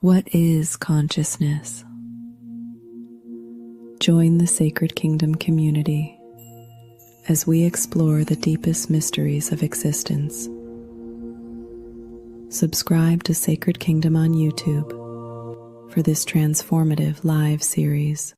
What is consciousness? Join the Sacred Kingdom community as we explore the deepest mysteries of existence. Subscribe to Sacred Kingdom on YouTube for this transformative live series.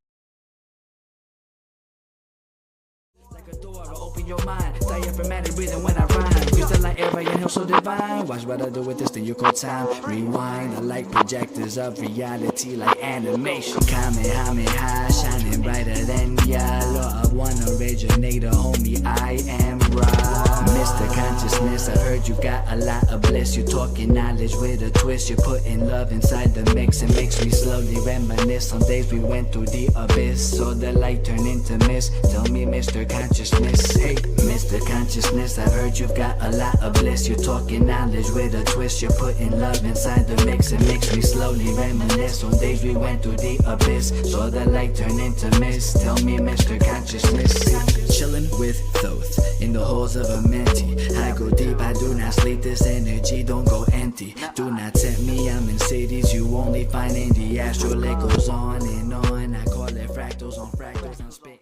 Like a door, I open your mind. Diaphragmatic breathing when I rhyme. Use the light, air, and help so divine. Watch what I do with this thing you call time. Rewind, I like projectors of reality like animation. Kamehameha, shining brighter than yellow. Of one originator, homie, I am right. Mr. Consciousness, I heard you got a lot of bliss. You talking knowledge with a twist. You're putting love inside the mix. It makes me slowly reminisce on days we went through the abyss. So the light turned into mist. Tell me, Mr. Consciousness, hey, Mr. Consciousness, I heard you've got a lot of bliss. You're talking knowledge with a twist. You're putting love inside the mix. It makes me slowly reminisce on days we went through the abyss. So the light turned into mist. Tell me, Mr. Consciousness, chilling with Thoth in the halls of a mentee. I go deep, I do not sleep. This energy don't go empty. Do not tempt me, I'm in cities you only find in the astral. It goes on and on. I call it fractals on fractals. I'm spitting.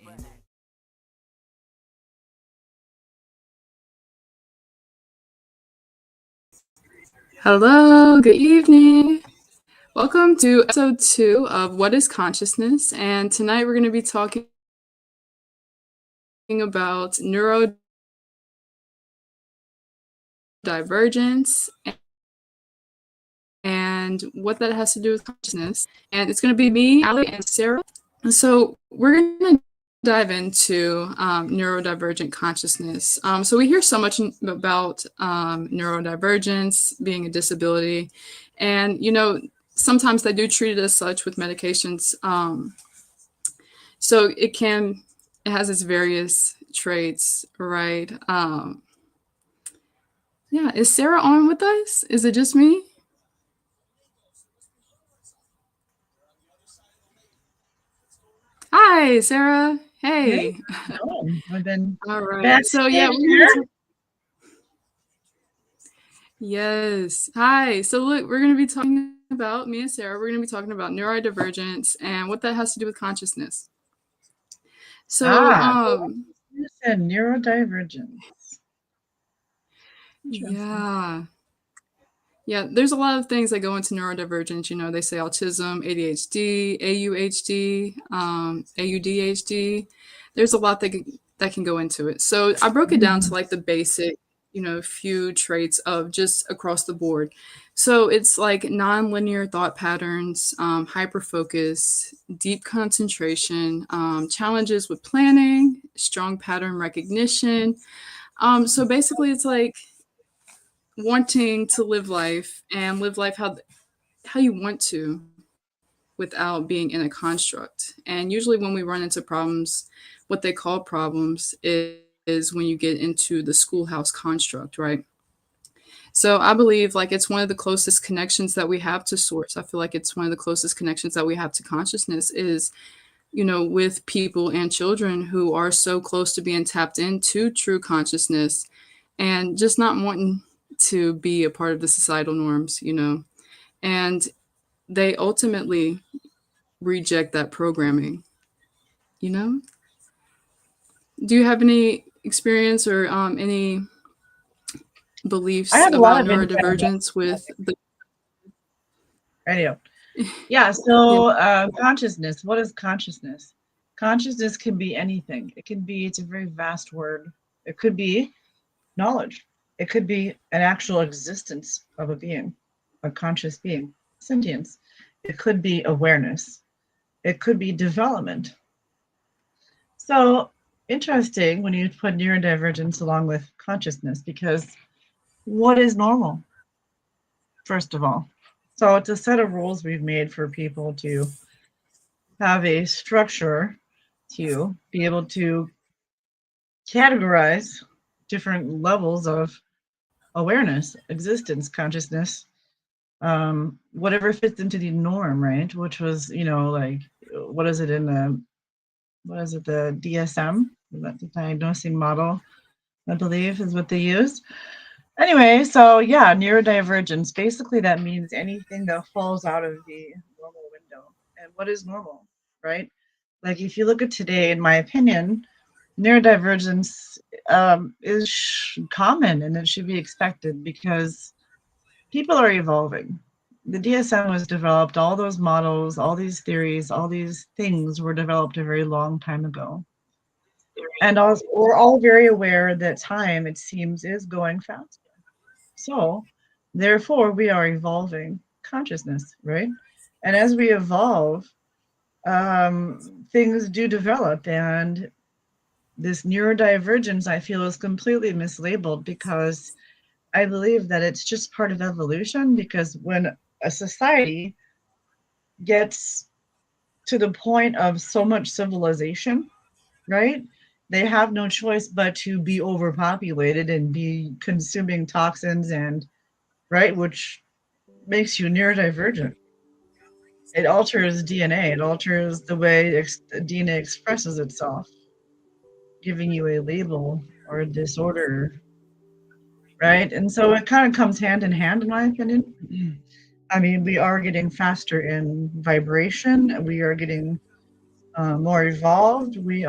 Hello, good evening. Welcome to episode 2 of What is Consciousness? And tonight we're going to be talking about neurodivergence and what that has to do with consciousness. And it's going to be me, Ali, and Sarah. So we're going to dive into neurodivergent consciousness. So we hear so much about neurodivergence being a disability, and sometimes they do treat it as such with medications. So it has its various traits, right? Yeah, is Sarah on with us? Is it just me? Hi, Sarah. Hey. I've been All right. back So yeah, yes. Hi. So look, we're going to be talking about me and Sarah. We're going to be talking about neurodivergence and what that has to do with consciousness. So, you said neurodivergence. Yeah, there's a lot of things that go into neurodivergence. They say autism, ADHD, AUHD, AUDHD. There's a lot that can go into it. So I broke it down to like the basic, few traits of just across the board. So it's like nonlinear thought patterns, hyperfocus, deep concentration, challenges with planning, strong pattern recognition. So basically it's like wanting to live life and live life how you want to without being in a construct. And usually when we run into problems, what they call problems is when you get into the schoolhouse construct, right? So I believe like it's one of the closest connections that we have to source. I feel like it's one of the closest connections that we have to consciousness is, with people and children who are so close to being tapped into true consciousness and just not wanting to be a part of the societal norms, and they ultimately reject that programming, Do you have any experience or any beliefs about neurodivergence with the... Radio. Yeah, so consciousness. What is consciousness? Consciousness can be anything. It's a very vast word. It could be knowledge. It could be an actual existence of a being, a conscious being, sentience. It could be awareness. It could be development. So interesting when you put neurodivergence along with consciousness, because what is normal, first of all? So it's a set of rules we've made for people to have a structure to be able to categorize different levels of awareness, existence, consciousness, whatever fits into the norm, right? Which was, like, what is it the DSM, the diagnosing model, I believe is what they used. Anyway, so yeah, neurodivergence. Basically, that means anything that falls out of the normal window. And what is normal, right? Like if you look at today, in my opinion, neurodivergence is common and it should be expected because people are evolving. The DSM was developed, all those models, all these theories, all these things were developed a very long time ago. And also, we're all very aware that time, it seems, is going fast. So, therefore, we are evolving consciousness, right? And as we evolve, things do develop. And this neurodivergence, I feel, is completely mislabeled because I believe that it's just part of evolution. Because when a society gets to the point of so much civilization, right? They have no choice but to be overpopulated and be consuming toxins and right, which makes you neurodivergent. It alters DNA. It alters the way DNA expresses itself, giving you a label or a disorder, right? And so it kind of comes hand in hand, in my opinion. I mean, we are getting faster in vibration. We are getting more evolved. Many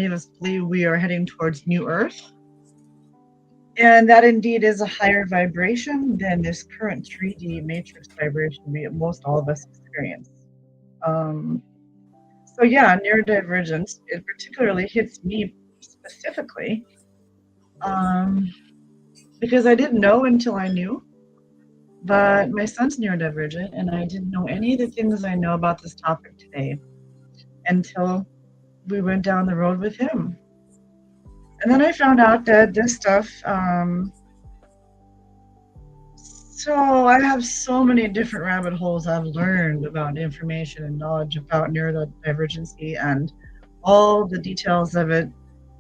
of us believe we are heading towards New Earth. And that indeed is a higher vibration than this current 3D matrix vibration most all of us experience. Um, so yeah, neurodivergence, it particularly hits me specifically because I didn't know until I knew. But my son's neurodivergent, and I didn't know any of the things I know about this topic today until we went down the road with him. And then I found out that this stuff, so I have so many different rabbit holes I've learned about information and knowledge about neurodivergency and all the details of it.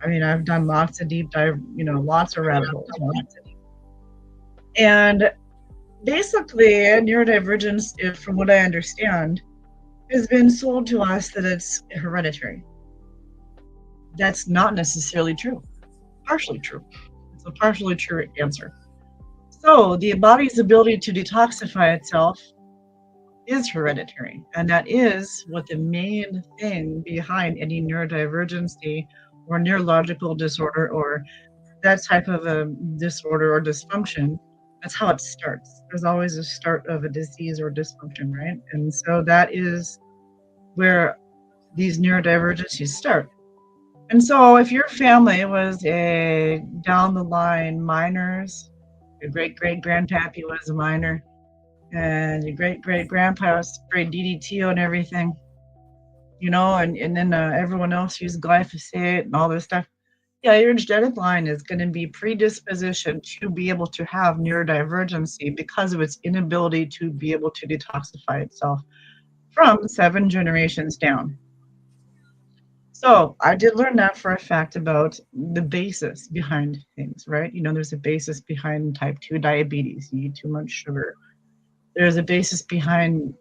I mean, I've done lots of deep dive, lots of rabbit holes. And basically, neurodivergence, from what I understand, has been sold to us that it's hereditary. That's not necessarily true. Partially true. It's a partially true answer. So the body's ability to detoxify itself is hereditary, and that is what the main thing behind any neurodivergency or neurological disorder or that type of a disorder or dysfunction. That's how it starts. There's always a start of a disease or dysfunction, right? And so that is where these neurodivergencies start. And so if your family was a down the line minors, your great great grandpappy was a minor, and your great great grandpa sprayed DDT on everything, and then everyone else used glyphosate and all this stuff. Yeah, your genetic line is going to be predispositioned to be able to have neurodivergency because of its inability to be able to detoxify itself from 7 generations down. So I did learn that for a fact about the basis behind things, right? There's a basis behind type 2 diabetes. You eat too much sugar. There's a basis behind,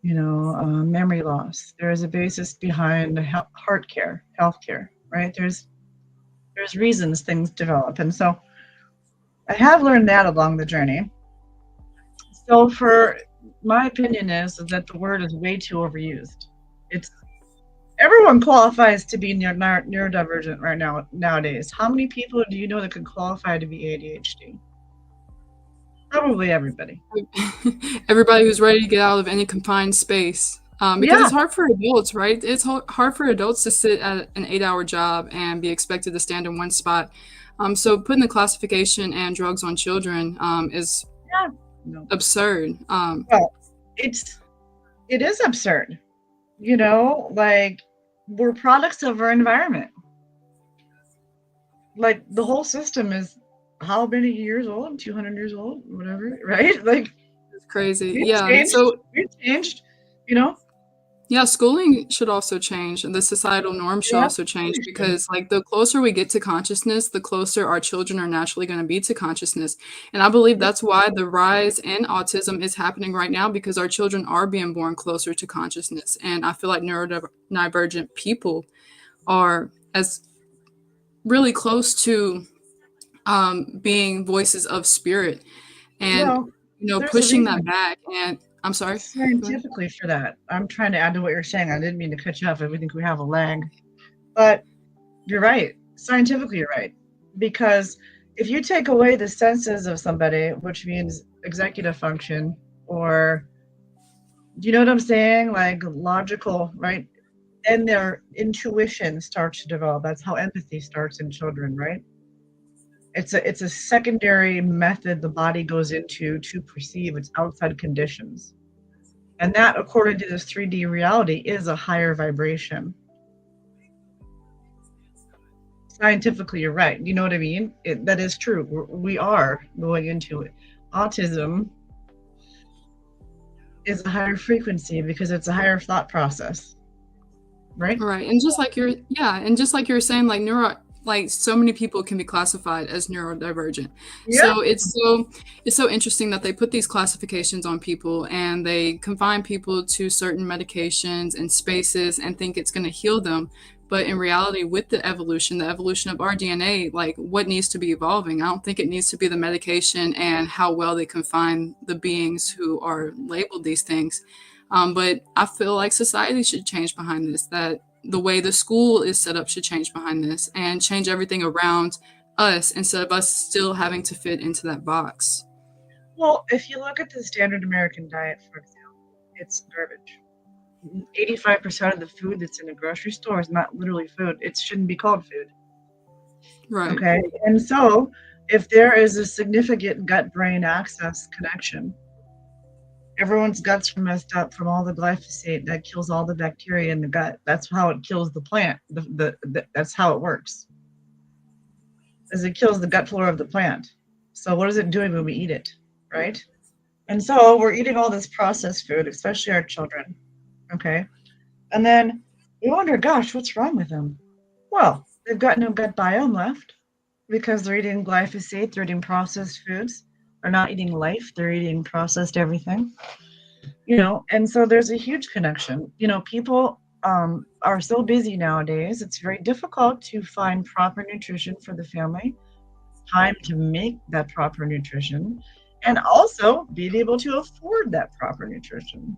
memory loss. There's a basis behind heart care, health care, right? There's reasons things develop. And so I have learned that along the journey. So my opinion is that the word is way too overused. Everyone qualifies to be neurodivergent right now nowadays. How many people do you know that could qualify to be ADHD? Probably everybody. Everybody who's ready to get out of any confined space. Because it's hard for adults, right? It's hard for adults to sit at an 8-hour job and be expected to stand in one spot. So putting the classification and drugs on children is absurd. Well, it is absurd. Like we're products of our environment. Like the whole system is how many years old? 200 years old, whatever, right? Like it's crazy. We've changed, Yeah, schooling should also change, and the societal norms should also change because, the closer we get to consciousness, the closer our children are naturally going to be to consciousness. And I believe that's why the rise in autism is happening right now because our children are being born closer to consciousness. And I feel like neurodivergent people are as really close to being voices of spirit, and Well, there's a pushing that reason back. And I'm sorry. Go ahead. scientifically for that. I'm trying to add to what you're saying. I didn't mean to cut you off. I think we have a lag. But you're right. Scientifically, you're right. Because if you take away the senses of somebody, which means executive function, or do you know what I'm saying? Like logical, right? And their intuition starts to develop. That's how empathy starts in children, right? It's a secondary method the body goes into to perceive its outside conditions. And that, according to this 3D reality, is a higher vibration. Scientifically, you're right. You know what I mean? That is true. We are going into it. Autism is a higher frequency because it's a higher thought process, right? Right. And just like you're saying, like so many people can be classified as neurodivergent. Yeah. So it's so interesting that they put these classifications on people, and they confine people to certain medications and spaces and think it's going to heal them. But in reality, with the evolution of our DNA, like what needs to be evolving, I don't think it needs to be the medication and how well they confine the beings who are labeled these things. But I feel like society should change behind this, that the way the school is set up should change behind this and change everything around us instead of us still having to fit into that box. Well, if you look at the standard American diet, for example, it's garbage. 85% of the food that's in the grocery store is not literally food. It shouldn't be called food. Right. Okay. And so if there is a significant gut-brain axis connection, everyone's guts are messed up from all the glyphosate that kills all the bacteria in the gut. That's how it kills the plant. That's how it works. As it kills the gut flora of the plant. So what is it doing when we eat it, right? And so we're eating all this processed food, especially our children. Okay. And then we wonder, gosh, what's wrong with them? Well, they've got no gut biome left because they're eating glyphosate, they're eating processed foods. They're not eating life, they're eating processed everything. And so there's a huge connection. People are so busy nowadays, it's very difficult to find proper nutrition for the family, time to make that proper nutrition, and also being able to afford that proper nutrition.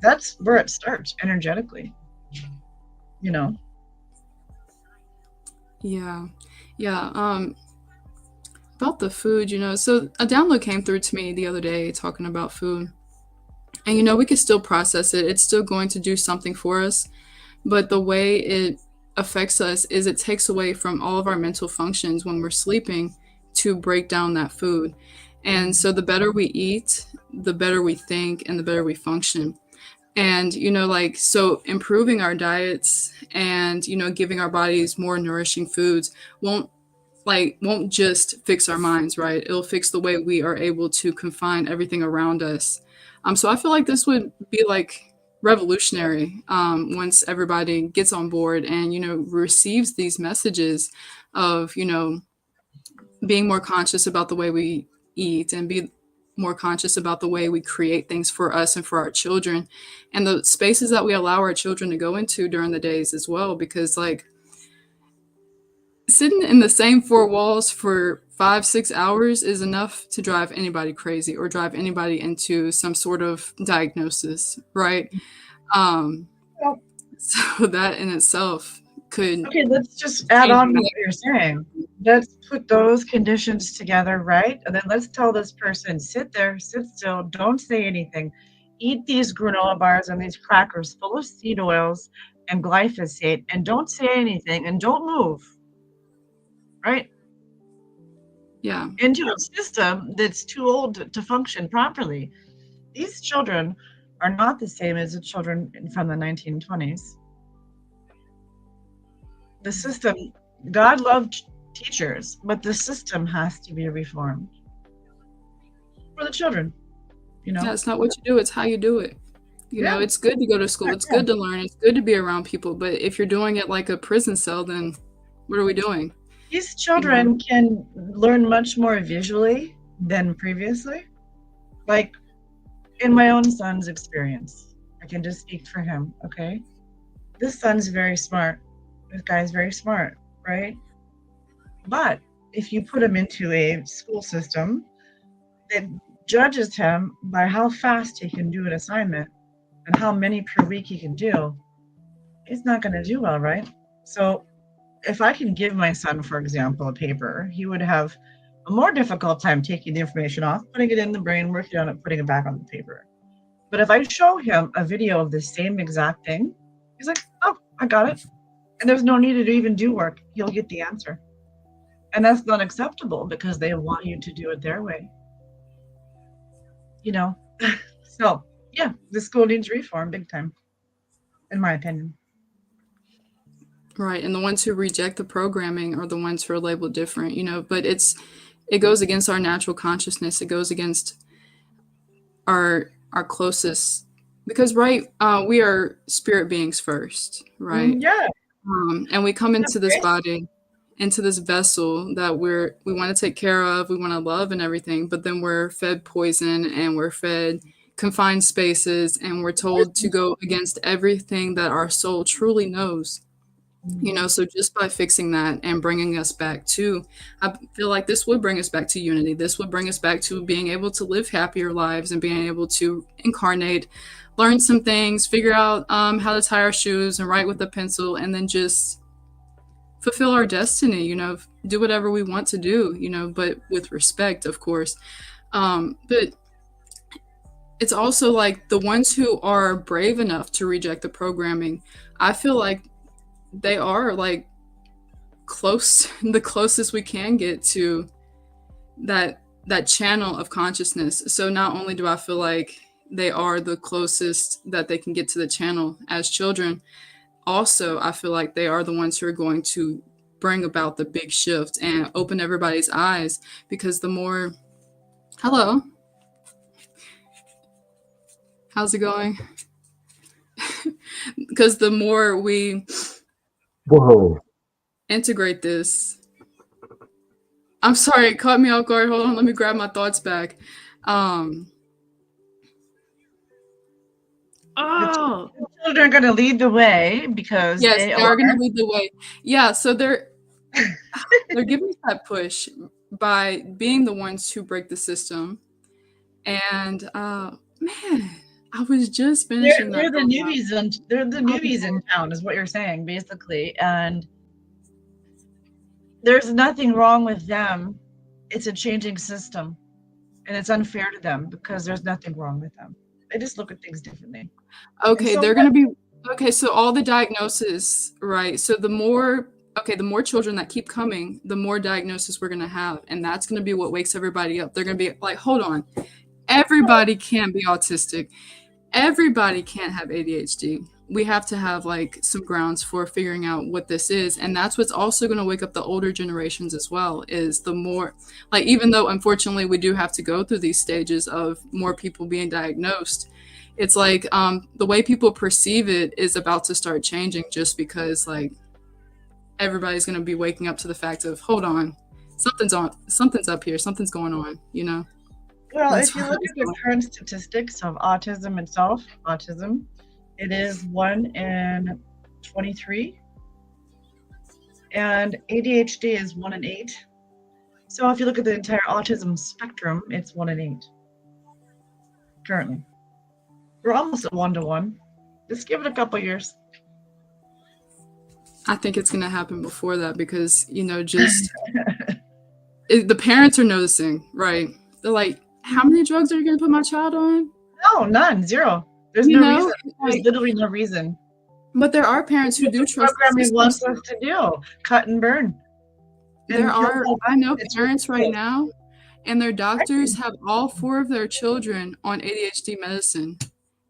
That's where it starts energetically, Yeah. About the food, so a download came through to me the other day talking about food. And we can still process it. It's still going to do something for us. But the way it affects us is it takes away from all of our mental functions when we're sleeping to break down that food. And so the better we eat, the better we think, and the better we function. And so improving our diets and giving our bodies more nourishing foods won't just fix our minds, right? It'll fix the way we are able to confine everything around us. So I feel like this would be like revolutionary once everybody gets on board and receives these messages of being more conscious about the way we eat and be more conscious about the way we create things for us and for our children and the spaces that we allow our children to go into during the days as well. Because sitting in the same four walls for 5-6 hours is enough to drive anybody crazy or drive anybody into some sort of diagnosis, right? So that in itself could... Okay, let's just add on to what you're saying. Let's put those conditions together, right? And then let's tell this person, sit there, sit still, don't say anything. Eat these granola bars and these crackers full of seed oils and glyphosate, and don't say anything and don't move, right? Yeah. Into a system that's too old to function properly. These children are not the same as the children from the 1920s. The system, God loved teachers, but the system has to be reformed for the children. Yeah, it's not what you do, it's how you do it. It's good to go to school, it's good to learn, it's good to be around people, but if you're doing it like a prison cell, then what are we doing? These children can learn much more visually than previously. Like in my own son's experience, I can just speak for him, okay? This son's very smart. This guy's very smart, right? But if you put him into a school system that judges him by how fast he can do an assignment and how many per week he can do, he's not going to do well, right? So if I can give my son, for example, a paper, he would have a more difficult time taking the information off, putting it in the brain, working on it, putting it back on the paper. But if I show him a video of the same exact thing, he's like, oh, I got it. And there's no need to even do work. He'll get the answer. And that's not acceptable because they want you to do it their way. You know? So, yeah, the school needs reform big time, in my opinion. Right. And the ones who reject the programming are the ones who are labeled different, you know, but it goes against our natural consciousness. It goes against our closest, because we are spirit beings first, right? Yeah. And we come into this body, into this vessel that we want to take care of, we want to love and everything, but then we're fed poison and we're fed confined spaces and we're told to go against everything that our soul truly knows. You know, so just by fixing that and bringing us back to, I feel like this would bring us back to unity. This would bring us back to being able to live happier lives and being able to incarnate, learn some things, figure out how to tie our shoes and write with a pencil, and then just fulfill our destiny, you know, do whatever we want to do, you know, but with respect, of course. But it's also like the ones who are brave enough to reject the programming, I feel like they are like the closest we can get to that channel of consciousness. So not only do I feel like they are the closest that they can get to the channel as children, also I feel like they are the ones who are going to bring about the big shift and open everybody's eyes, because the more, hello, how's it going? Because the more we integrate this, I'm sorry, it caught me off guard. Hold on, let me grab my thoughts back. Children are going to lead the way because yes, they are going to lead the way. Yeah, so they're giving us that push by being the ones who break the system. And man, I was just finishing they're the newbies in town, is what you're saying, basically. And there's nothing wrong with them. It's a changing system, and it's unfair to them because there's nothing wrong with them. They just look at things differently. Okay, they're going to be okay. So all the diagnosis, right? So the more children that keep coming, the more diagnosis we're going to have, and that's going to be what wakes everybody up. They're going to be like, hold on, everybody can't be autistic. Everybody can't have ADHD. We have to have like some grounds for figuring out what this is. And that's what's also going to wake up the older generations as well, is the more, like, even though unfortunately we do have to go through these stages of more people being diagnosed, it's like the way people perceive it is about to start changing, just because like everybody's going to be waking up to the fact of, hold on, something's up here, something's going on, you know? Well, if you look at the current statistics of autism itself, it is 1 in 23, and ADHD is 1 in 8. So if you look at the entire autism spectrum, it's 1 in 8 currently. We're almost at 1-to-1. Just give it a couple years. I think it's going to happen before that, because, you know, just the parents are noticing, right? They're like, how many drugs are you going to put my child on? No, none, 0. There's no reason. There's literally no reason. But there are parents who do trust programming wants us to do cut and burn. I know parents right now, and their doctors have all 4 of their children on ADHD medicine.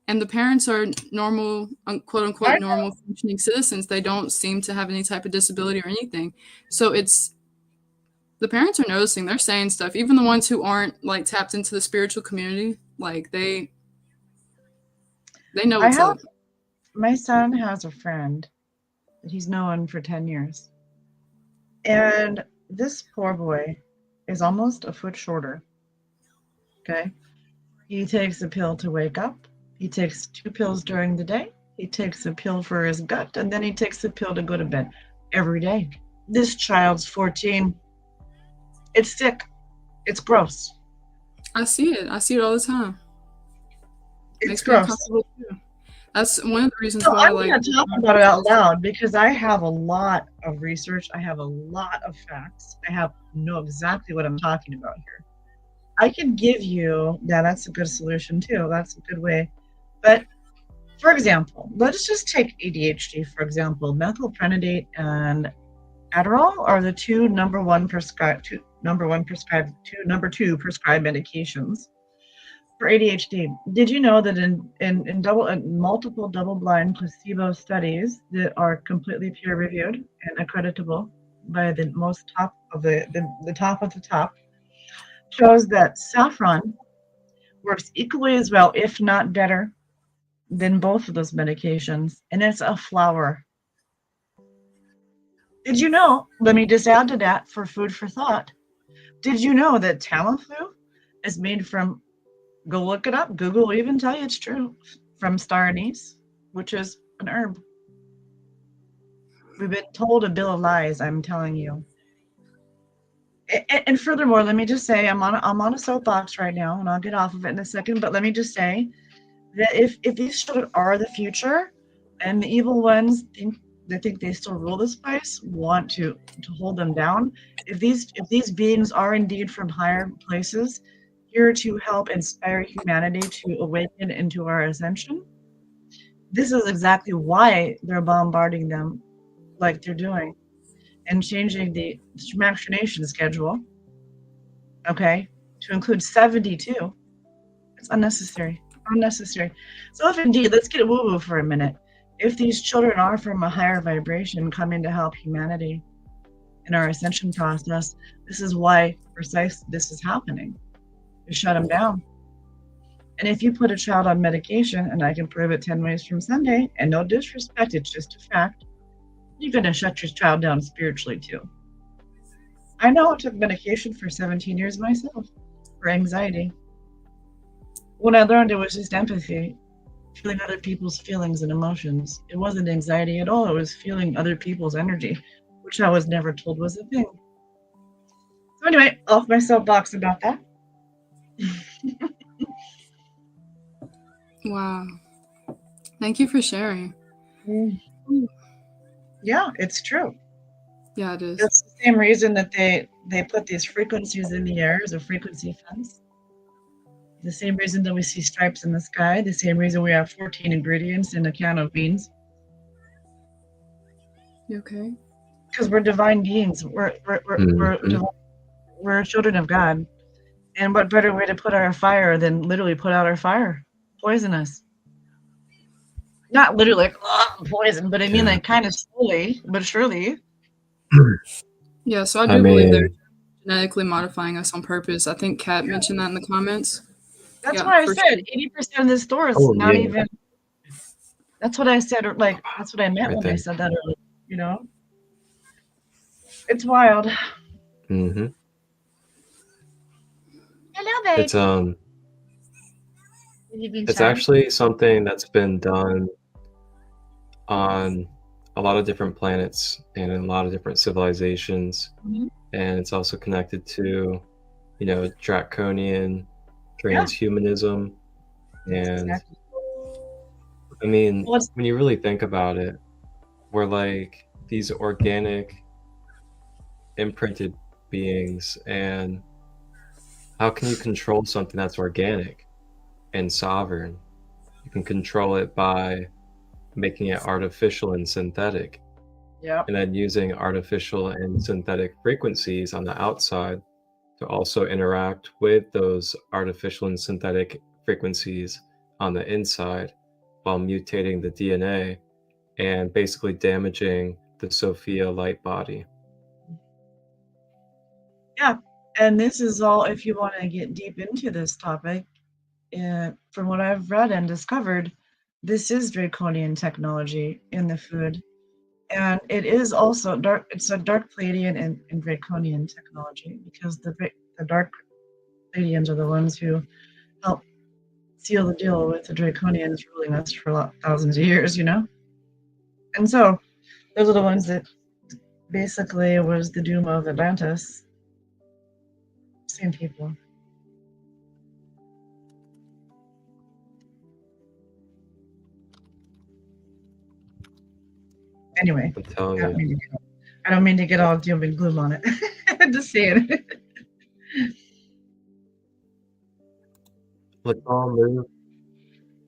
And the parents are normal, quote unquote, normal functioning citizens. They don't seem to have any type of disability or anything. So the parents are noticing, they're saying stuff, even the ones who aren't like tapped into the spiritual community, like they know what's up. My son has a friend that he's known for 10 years. And this poor boy is almost a foot shorter. Okay. He takes a pill to wake up. He takes 2 pills during the day. He takes a pill for his gut, and then he takes a pill to go to bed every day. This child's 14. It's sick. It's gross. I see it. I see it all the time. It's Makes me gross. uncomfortable too. That's one of the reasons So why I I'm like. going to talk about it out loud because I have a lot of research. I have a lot of facts. I know exactly what I'm talking about here. I can give you, yeah, that's a good solution too. That's a good way. But for example, let's just take ADHD, for example. Methylphenidate and Adderall are the number two prescribed medications for ADHD. Did you know that in multiple double-blind placebo studies that are completely peer-reviewed and accreditable by the most top of the top of the top, shows that saffron works equally as well, if not better, than both of those medications, and it's a flower. Did you know? Let me just add to that for food for thought. Did you know that Tamiflu is made from, go look it up, Google will even tell you it's true, from star anise, which is an herb. We've been told a bill of lies, I'm telling you. And furthermore, let me just say, I'm on a soapbox right now, and I'll get off of it in a second, but let me just say that if these children are the future, and the evil ones think they still rule this place, want to hold them down, if these beings are indeed from higher places, here to help inspire humanity to awaken into our ascension, this is exactly why they're bombarding them like they're doing and changing the vaccination schedule, okay, to include 72. It's unnecessary. So if indeed, let's get woo-woo for a minute. If these children are from a higher vibration coming to help humanity in our ascension process, this is why this is happening. You shut them down. And if you put a child on medication, and I can prove it 10 ways from Sunday, and no disrespect, it's just a fact, you're going to shut your child down spiritually too. I know I took medication for 17 years myself for anxiety. What I learned, it was just empathy, feeling other people's feelings and emotions. It wasn't anxiety at all. It was feeling other people's energy, which I was never told was a thing. So anyway, off my soapbox about that. Wow. Thank you for sharing. Yeah, it's true. Yeah, it is. That's the same reason that they put these frequencies in the air as a frequency fence. The same reason that we see stripes in the sky. The same reason we have 14 ingredients in a can of beans. You okay? Because we're divine beings. We're children of God. And what better way to put out our fire than literally put out our fire? Poison us. Not literally like poison, but I mean like kind of slowly but surely. Yeah, so I do believe they're genetically modifying us on purpose. I think Kat mentioned that in the comments. That's why I said 80% of the stores not even. That's what I said, or like that's what I meant when I said that earlier. You know, it's wild. Mm-hmm. Hello, babe. It's actually something that's been done on a lot of different planets and in a lot of different civilizations. Mm-hmm. And it's also connected to, draconian transhumanism. And exactly. I mean, when you really think about it, we're like these organic imprinted beings, and how can you control something that's organic and sovereign? You can control it by making it artificial and synthetic. Yep. And then using artificial and synthetic frequencies on the outside to also interact with those artificial and synthetic frequencies on the inside while mutating the DNA and basically damaging the Sophia light body. Yeah, and this is all, if you want to get deep into this topic, from what I've read and discovered, this is draconian technology in the food. And it is also dark. It's a dark Pleiadian and draconian technology, because the dark Pleiadians are the ones who help seal the deal with the draconians ruling us for thousands of years, And so those are the ones that basically was the doom of Atlantis. Same people. Anyway, I'm telling you. I don't mean to get all doom and gloom on it. Just saying. Let's all move.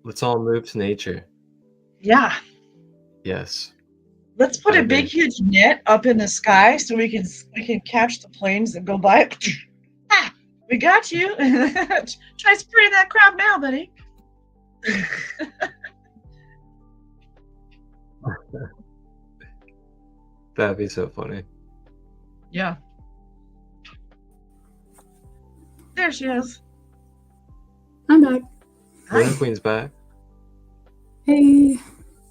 Let's all move to nature. Yeah. Yes. Let's put I a big, agree. huge net up in the sky so we can catch the planes that go by. Ah, we got you. Try spraying that crap now, buddy. That'd be so funny. Yeah. There she is. I'm back. Hi. Moon Queen's back. Hey.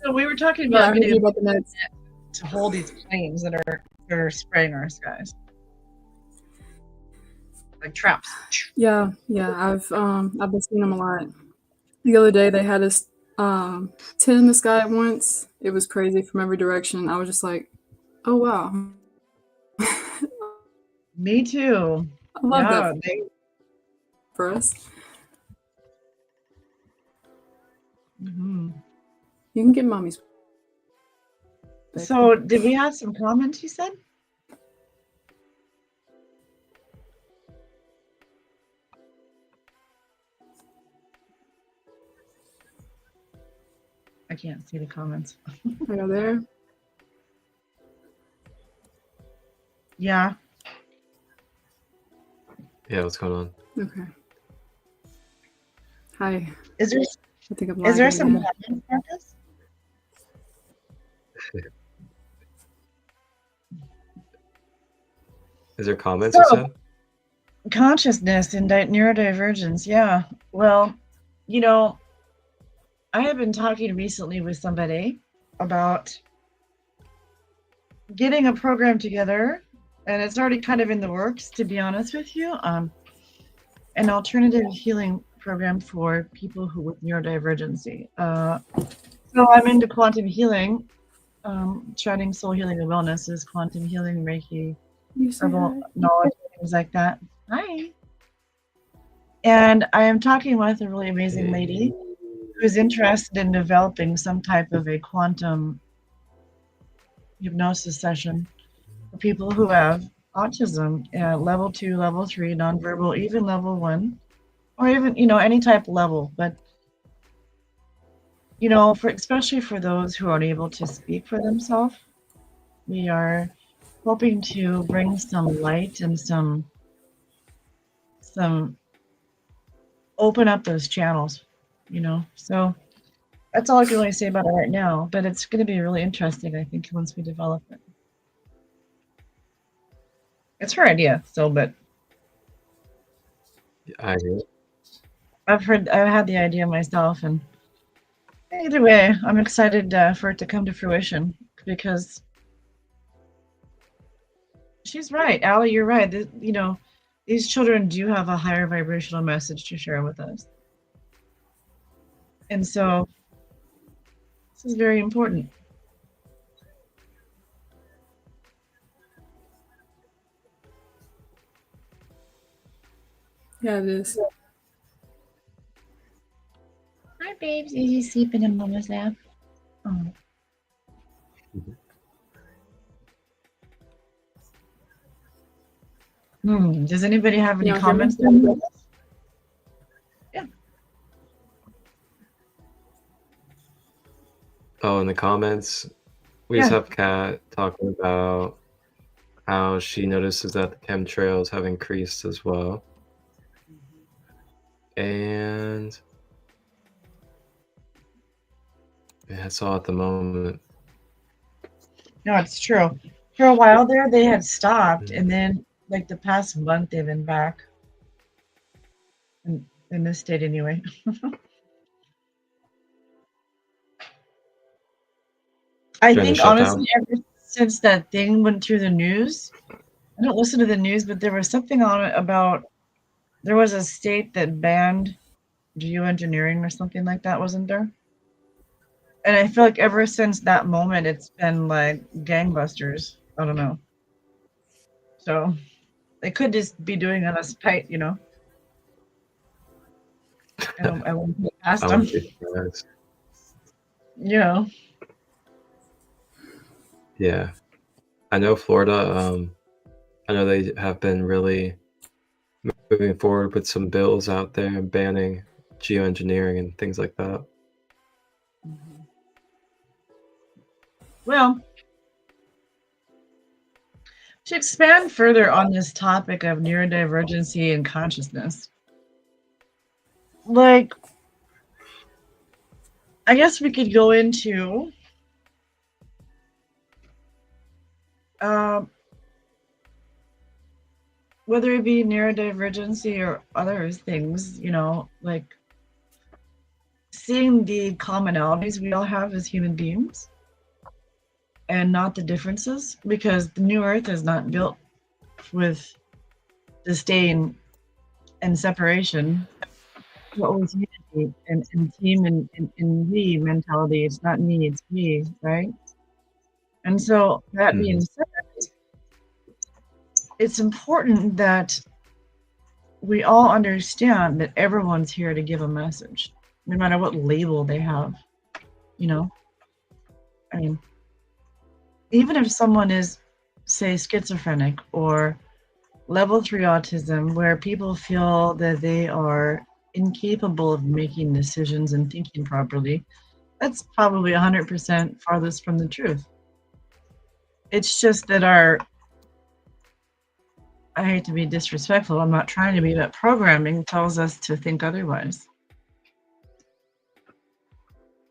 So we were talking Yeah, I about heard you getting about the nets. to hold these planes that are spraying our skies, like traps. Yeah. I've been seeing them a lot. The other day they had us 10 in the sky at once. It was crazy from every direction. I was just like, oh wow. Me too. I love Yeah, that for us. Mhm. You can get mommy's. So did we have some comments, you said? I can't see the comments. I go there. Yeah. Yeah, what's going on? Okay. Hi. Is there I think I'm is there lagging some again. comments, Marcus? Is there comments you said? Consciousness and neurodivergence. Yeah. Well, you know, I have been talking recently with somebody about getting a program together, and it's already kind of in the works, to be honest with you. An alternative healing program for people who with neurodivergency. So I'm into quantum healing. Chatting soul healing and wellness is quantum healing, Reiki, herbal knowledge, things like that. Hi. And I am talking with a really amazing lady who's interested in developing some type of a quantum hypnosis session for people who have autism, level 2, level 3, nonverbal, even level 1, or even, any type of level. But, especially for those who aren't able to speak for themselves, we are hoping to bring some light and some open up those channels, So that's all I can really say about it right now, but it's going to be really interesting, I think, once we develop it. It's her idea, but I agree. I've had the idea myself, and either way, I'm excited for it to come to fruition, because she's right, Allie, you're right. These children do have a higher vibrational message to share with us. And so this is very important. Yeah, it is. Hi, babes. Is he sleeping in Mama's lap? Oh. Does anybody have any comments? Yeah. Oh, in the comments, we just have Kat talking about how she notices that the chemtrails have increased as well. And that's all at the moment. No, it's true. For a while there, they had stopped, and then, like, the past month, they've been back. In this state, anyway. I think, honestly, ever since that thing went through the news, I don't listen to the news, but there was something on it about, there was a state that banned geoengineering or something like that, wasn't there? And I feel like ever since that moment, it's been like gangbusters. I don't know. So They could just be doing it on a spite, you know. I won't put it past I them. wouldn't be surprised. You know. Yeah. I know Florida, I know they have been really moving forward with some bills out there and banning geoengineering and things like that. Well, to expand further on this topic of neurodivergency and consciousness, like, I guess we could go into whether it be neurodivergency or other things, you know, like seeing the commonalities we all have as human beings and not the differences, because the new earth is not built with disdain and separation. What was unity and team and we mentality? It's not me, it's we, right? And so that being said, it's important that we all understand that everyone's here to give a message, no matter what label they have, you know? I mean, even if someone is, say, schizophrenic or level 3 autism, where people feel that they are incapable of making decisions and thinking properly, that's probably 100% farthest from the truth. It's just that I hate to be disrespectful, I'm not trying to be, but programming tells us to think otherwise.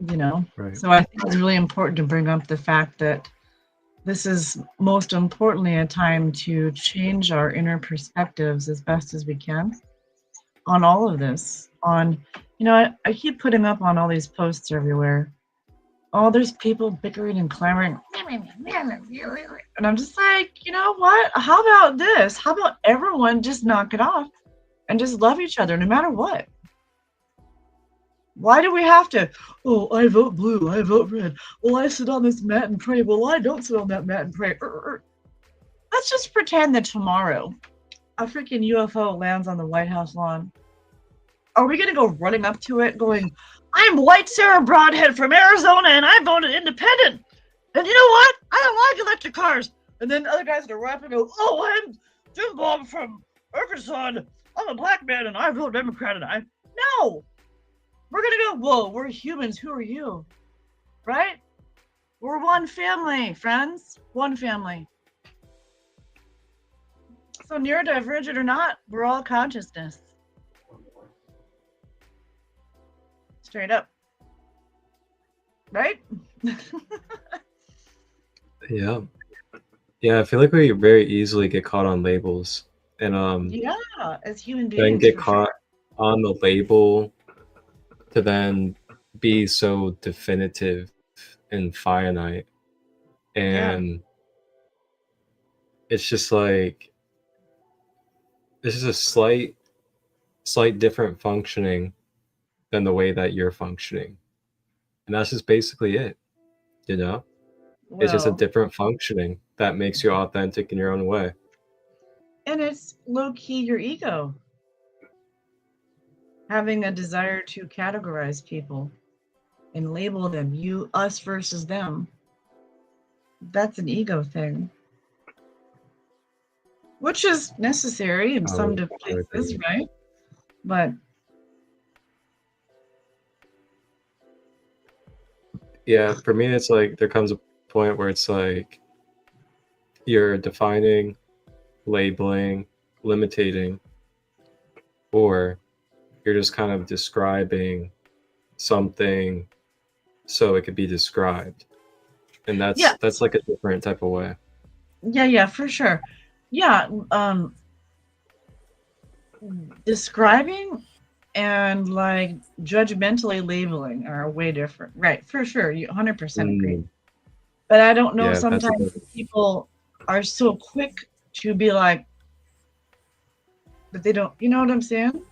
You know? Right. So I think it's really important to bring up the fact that this is most importantly a time to change our inner perspectives as best as we can on all of this. On, you know, I keep putting up on all these posts everywhere. Oh, there's people bickering and clamoring. And I'm just like, you know what? How about this? How about everyone just knock it off and just love each other no matter what? Why do we have to, oh, I vote blue, I vote red. Well, I sit on this mat and pray. Well, I don't sit on that mat and pray. Let's just pretend that tomorrow a freaking UFO lands on the White House lawn. Are we going to go running up to it going, I'm White Sarah Broadhead from Arizona and I voted independent. And you know what? I don't like electric cars. And then other guys are going to run up and go, oh, I'm Jim Bob from Arkansas. And I'm a black man and I vote Democrat. And no. We're going to go, whoa, we're humans. Who are you? Right? We're one family, friends. One family. So neurodivergent or not, we're all consciousness. Straight up. Right? Yeah. Yeah, I feel like we very easily get caught on labels. And yeah, as human beings. then get caught on the label to then be so definitive and finite. And it's just like, this is a slight different functioning than the way that you're functioning. And that's just basically it, you know? Well, it's just a different functioning that makes you authentic in your own way. And it's low-key your ego. Having a desire to categorize people and label them, you, us versus them. That's an ego thing. Which is necessary in some cases, right? But yeah, for me, it's like there comes a point where it's like you're defining, labeling, limiting, or you're just kind of describing something so it could be described. And that's like a different type of way. Yeah, for sure. Yeah, describing and like judgmentally labeling are way different. Right, for sure. You 100% agree. But I don't know, sometimes people are so quick to be like, but they don't, you know what I'm saying?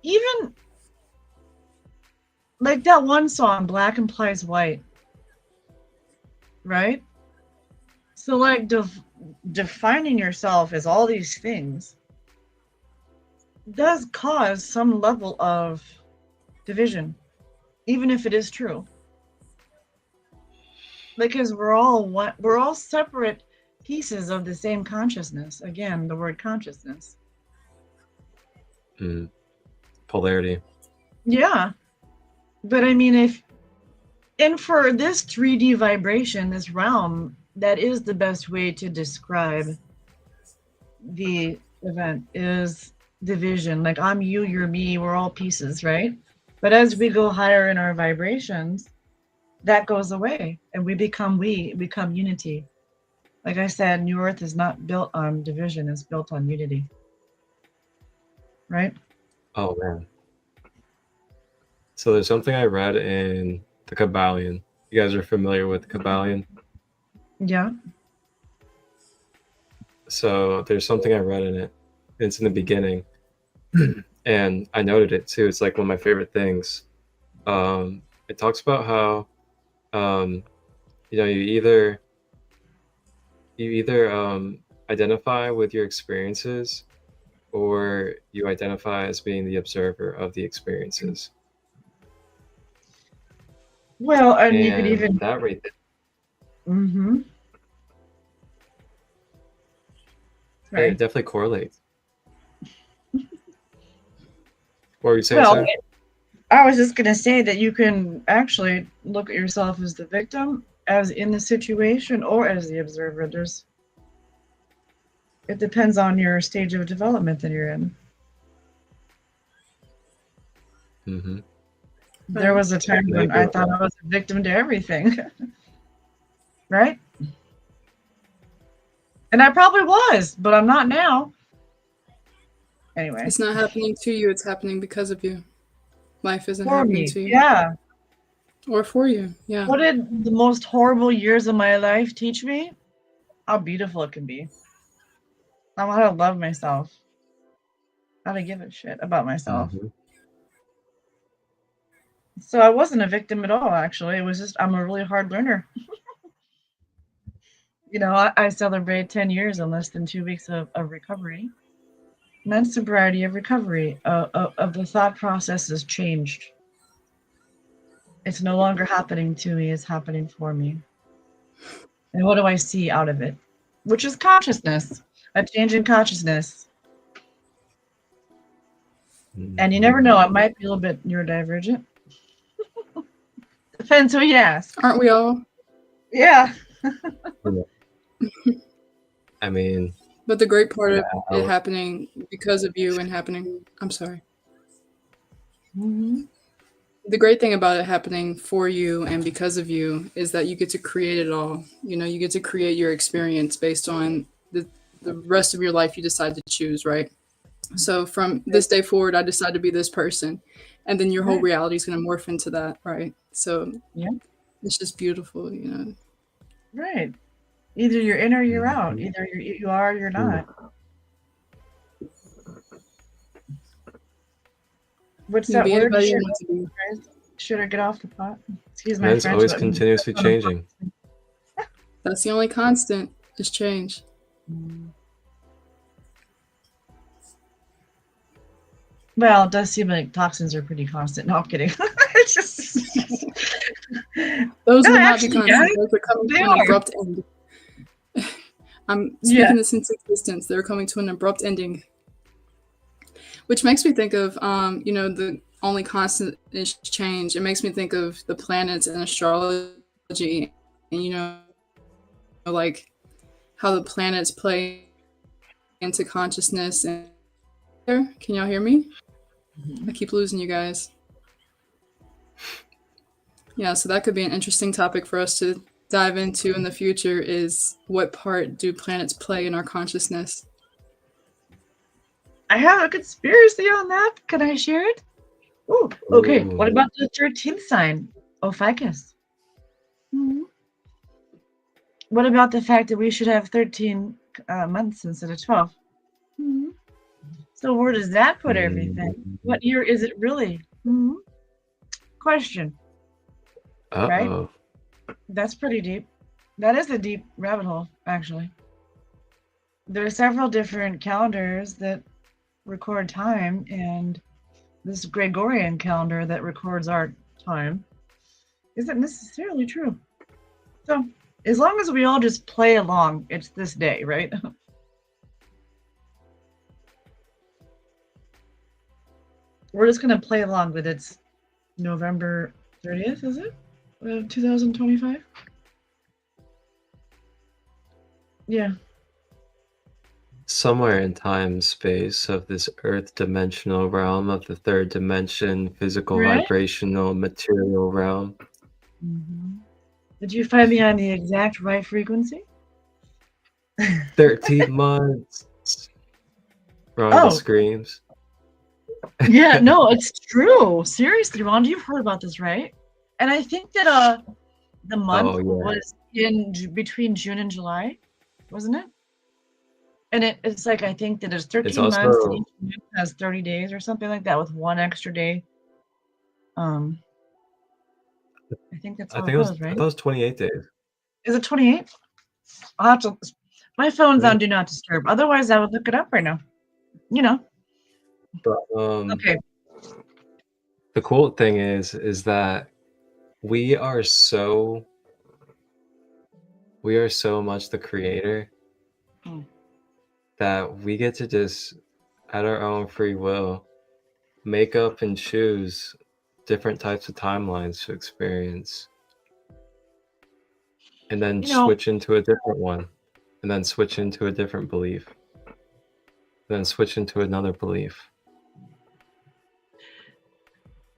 Even like that one song, Black Implies White, right? So like defining yourself as all these things does cause some level of division, even if it is true. Because we're all separate pieces of the same consciousness. Again, the word consciousness. Polarity. Yeah. But I mean, and for this 3D vibration, this realm, that is the best way to describe the event, is division. Like, I'm you, you're me, we're all pieces, right? But as we go higher in our vibrations, that goes away and we become unity. Like I said, New Earth is not built on division, it's built on unity. Right? Oh man. So there's something I read in the Kabbalion. You guys are familiar with the Kabbalion? Yeah. So there's something I read in it. It's in the beginning. And I noted it too. It's like one of my favorite things. It talks about how you either identify with your experiences, or you identify as being the observer of the experiences. Well, and you could even that right there. Mm-hmm. Right. It definitely correlates. What were you saying, Sarah? I was just going to say that you can actually look at yourself as the victim, as in the situation, or as the observer. It depends on your stage of development that you're in. Mm-hmm. There was a time when I thought I was a victim to everything. Right? And I probably was, but I'm not now. Anyway. It's not happening to you, it's happening because of you. Life isn't For happening me, to you. yeah. Or for you, yeah. What did the most horrible years of my life teach me? How beautiful it can be. How to love myself. How to give a shit about myself. Mm-hmm. So I wasn't a victim at all, actually. It was just, I'm a really hard learner. I celebrated 10 years in less than 2 weeks of recovery. And that's sobriety of recovery, of the thought process has changed. It's no longer happening to me, it's happening for me. And what do I see out of it? Which is consciousness, a change in consciousness. And you never know, I might be a little bit neurodivergent. Depends who you ask. Aren't we all? Yeah. I mean, but the great part of it happening because of you and happening, I'm sorry. Mm-hmm. The great thing about it happening for you and because of you is that you get to create it all. You get to create your experience based on the rest of your life you decide to choose, right? So from this day forward, I decide to be this person. And then your whole reality is going to morph into that, right? So yeah, it's just beautiful, Right. Either you're in or you're out. Either you are or you're not. What's that word? Should I get off the pot? Excuse my French. It's always continuously changing. That's the only constant, is change. Well, it does seem like toxins are pretty constant. No, I'm kidding. It's just those will not be constant. Those are coming to an abrupt end. I'm speaking this into existence. They're coming to an abrupt ending. Which makes me think of, the only constant is change. It makes me think of the planets and astrology, and like how the planets play into consciousness. And can y'all hear me? I keep losing you guys. Yeah, so that could be an interesting topic for us to dive into in the future, is what part do planets play in our consciousness? I have a conspiracy on that. Can I share it? Ooh, okay. Ooh. What about the 13th sign, Ophiuchus? Mm-hmm. What about the fact that we should have 13 months instead of 12? Mm-hmm. So where does that put everything? What year is it really? Mm-hmm. Question. Uh-oh. Right? That's pretty deep. That is a deep rabbit hole, actually. There are several different calendars that record time, and this Gregorian calendar that records our time isn't necessarily true. So, as long as we all just play along, it's this day, right? We're just going to play along with it's November 30th, is it? 2025? Yeah. Somewhere in time space of this earth dimensional realm of the third dimension, physical, Right? vibrational, material realm. Mm-hmm. Did you find me on the exact right frequency? 13 months. Rhonda screams. Yeah, no, it's true. Seriously, Rhonda, you've heard about this, right? And I think that the month was in between June and July, wasn't it? And it's like, I think that there's 13 months, and each month has 30 days or something like that with one extra day. I think that's how it goes, right? I thought it was 28 days. Is it 28? I'll have to, my phone's on Do Not Disturb. Otherwise, I would look it up right now. You know. But, okay. The cool thing is that we are so much the creator that we get to just, at our own free will, make up and choose different types of timelines to experience. And then switch into a different one. And then switch into a different belief. Then switch into another belief.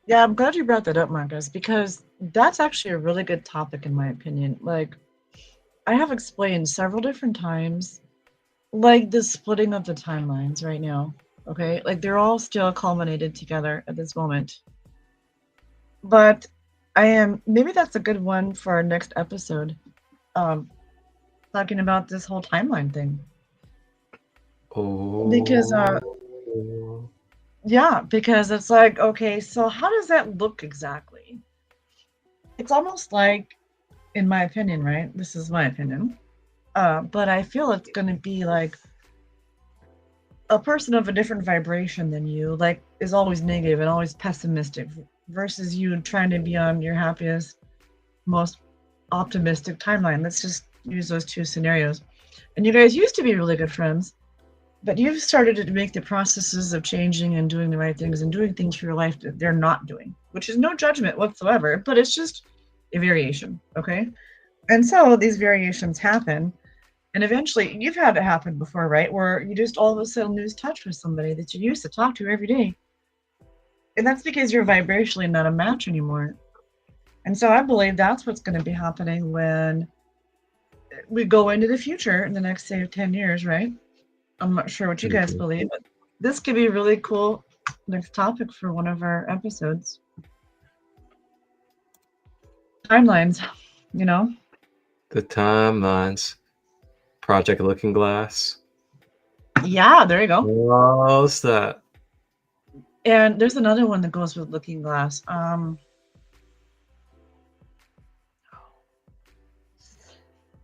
Yeah, I'm glad you brought that up, Marcus, because that's actually a really good topic in my opinion. Like, I have explained several different times, like the splitting of the timelines right now, okay? Like, they're all still culminated together at this moment. But maybe that's a good one for our next episode, talking about this whole timeline thing. Oh. Because, yeah, because it's like, okay, so how does that look exactly? It's almost like, in my opinion, right? This is my opinion. But I feel it's going to be like a person of a different vibration than you, like, is always negative and always pessimistic, versus you trying to be on your happiest, most optimistic timeline. Let's just use those two scenarios. And you guys used to be really good friends, but you've started to make the processes of changing and doing the right things and doing things for your life that they're not doing, which is no judgment whatsoever, but it's just a variation, okay? And so these variations happen, and eventually, you've had it happen before, right? Where you just all of a sudden lose touch with somebody that you used to talk to every day. And that's because you're vibrationally not a match anymore. And so I believe that's what's going to be happening when we go into the future in the next, say, 10 years, right? I'm not sure what you guys believe, but this could be a really cool next topic for one of our episodes. Timelines, you know? The timelines. Project Looking Glass. Yeah, there you go. What's that? And there's another one that goes with Looking Glass.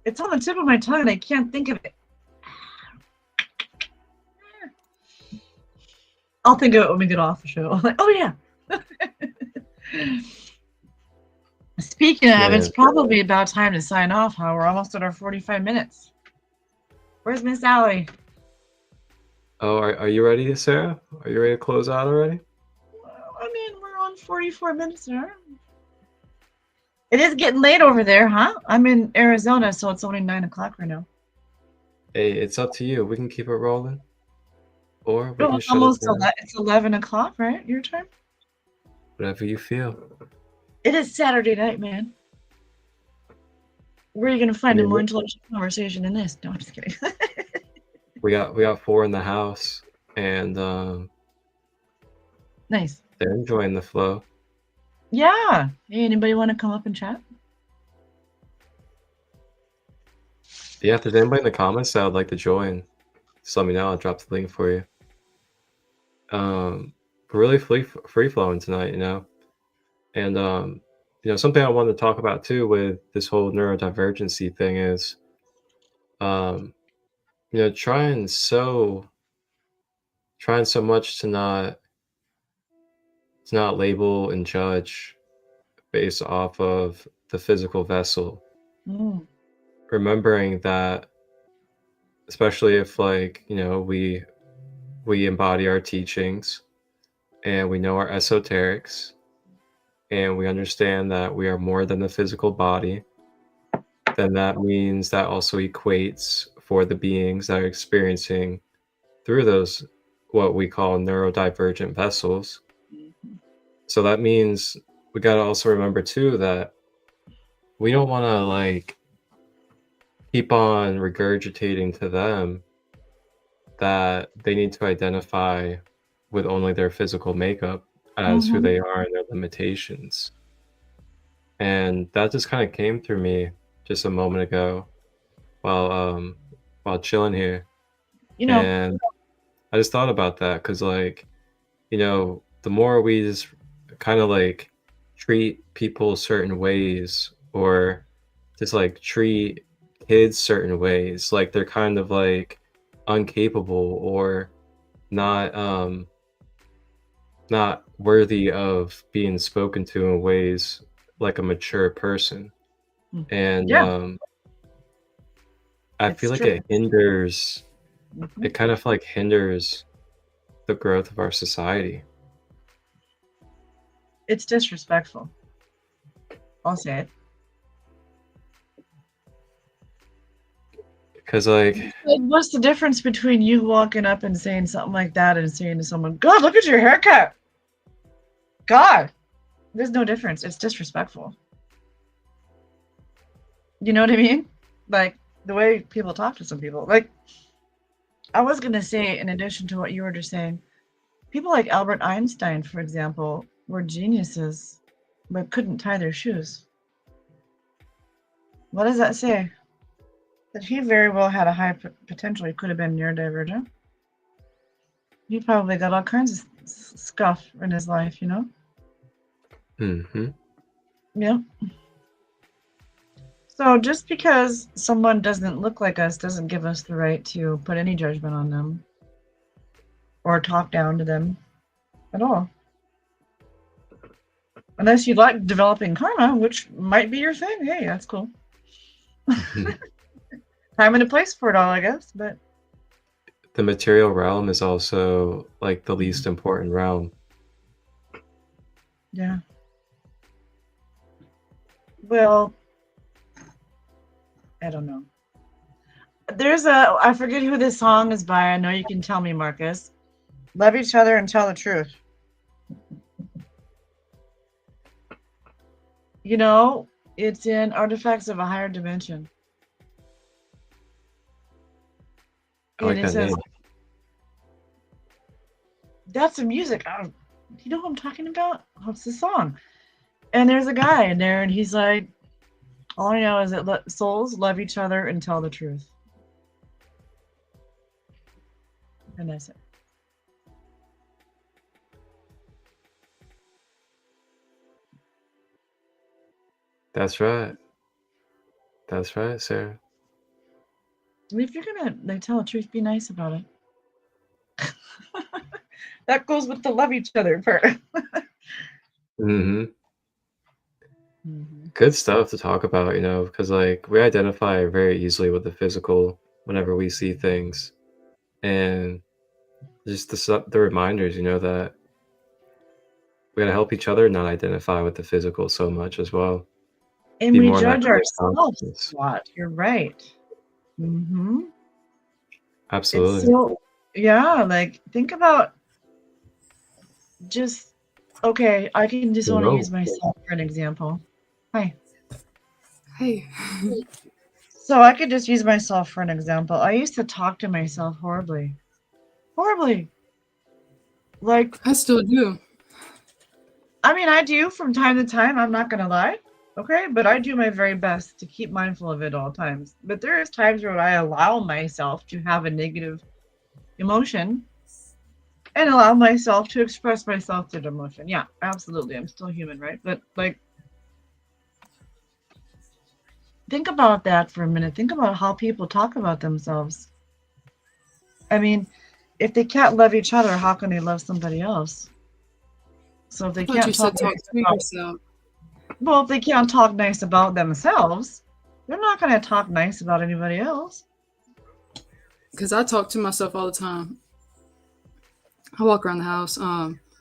It's on the tip of my tongue and I can't think of it. I'll think of it when we get off the show. I'm like, oh yeah. Speaking of, it's probably about time to sign off. Huh? We're almost at our 45 minutes. Where's Miss Allie? Oh, are you ready, Sarah? Are you ready to close out already? I mean, we're on 44 minutes there. It is getting late over there, huh? I'm in Arizona, so it's only 9 o'clock right now. Hey, it's up to you. We can keep it rolling. Or we can it's almost it's 11 o'clock, right? Your time? Whatever you feel. It is Saturday night, man. Where are you going to find a more intellectual conversation than this? No, I'm just kidding. we got 4 in the house, and nice. They're enjoying the flow. Yeah. Hey, anybody want to come up and chat? Yeah, if there's anybody in the comments that would like to join, just let me know. I'll drop the link for you. We're really free flowing tonight, you know, and something I wanted to talk about too with this whole neurodivergency thing is, um, trying so much to not label and judge based off of the physical vessel. Mm. Remembering that, especially if we embody our teachings and we know our esoterics and we understand that we are more than the physical body, then that means that also equates for the beings that are experiencing through those what we call neurodivergent vessels. So that means we got to also remember too that we don't want to keep on regurgitating to them that they need to identify with only their physical makeup as who Mhm. they are and their limitations. And that just kind of came through me just a moment ago while while chilling here. You know, And I just thought about that because the more we just kind of treat people certain ways or just treat kids certain ways, like they're kind of incapable or not not worthy of being spoken to in ways like a mature person. And yeah, I it's feel like true. it hinders Mhm. it kind of hinders the growth of our society. It's disrespectful. I'll say it. Because What's the difference between you walking up and saying something like that and saying to someone, God, look at your haircut? God, there's no difference. It's disrespectful. You know what I mean? Like the way people talk to some people. Like, I was going to say, in addition to what you were just saying, people like Albert Einstein, for example, were geniuses, but couldn't tie their shoes. What does that say? That he very well had a high potential. He could have been neurodivergent. He probably got all kinds of scuff in his life, you know? hmm Yeah. So just because someone doesn't look like us doesn't give us the right to put any judgment on them or talk down to them at all. Unless you like developing karma, which might be your thing. Hey, that's cool. Time and a place for it all, I guess. But the material realm is also the least important realm. yeah. Well, I don't know. I forget who this song is by. I know you can tell me, Marcus. Love each other and tell the truth. You know, it's in Artifacts of a Higher Dimension. I like And it that says, name. that's the music. You know what I'm talking about? What's the song? And there's a guy in there, and he's like, all I know is that souls love each other and tell the truth. And that's it. That's right. That's right, Sarah. And if you're gonna tell the truth, be nice about it. That goes with the love each other part. hmm Good stuff to talk about, because we identify very easily with the physical whenever we see things, and just the reminders, that we gotta help each other not identify with the physical so much as well. And Be we more in that judge kind of ourselves consciousness. a lot. You're right. Mm-hmm. It's Absolutely. so, yeah, think about just, okay, I can just want to No. use myself for an example. Hi. Hey. So I could just use myself for an example. I used to talk to myself horribly. Horribly. I still do. I mean, I do from time to time, I'm not going to lie. Okay, but I do my very best to keep mindful of it all times. But there is times where I allow myself to have a negative emotion and allow myself to express myself through the emotion. Yeah, absolutely. I'm still human, right? But think about that for a minute. Think about how people talk about themselves. I mean, if they can't love each other, how can they love somebody else? So if they I thought you can't talk said talk nice to about, yourself. well, if they can't talk nice about themselves, they're not going to talk nice about anybody else. Because I talk to myself all the time. I walk around the house.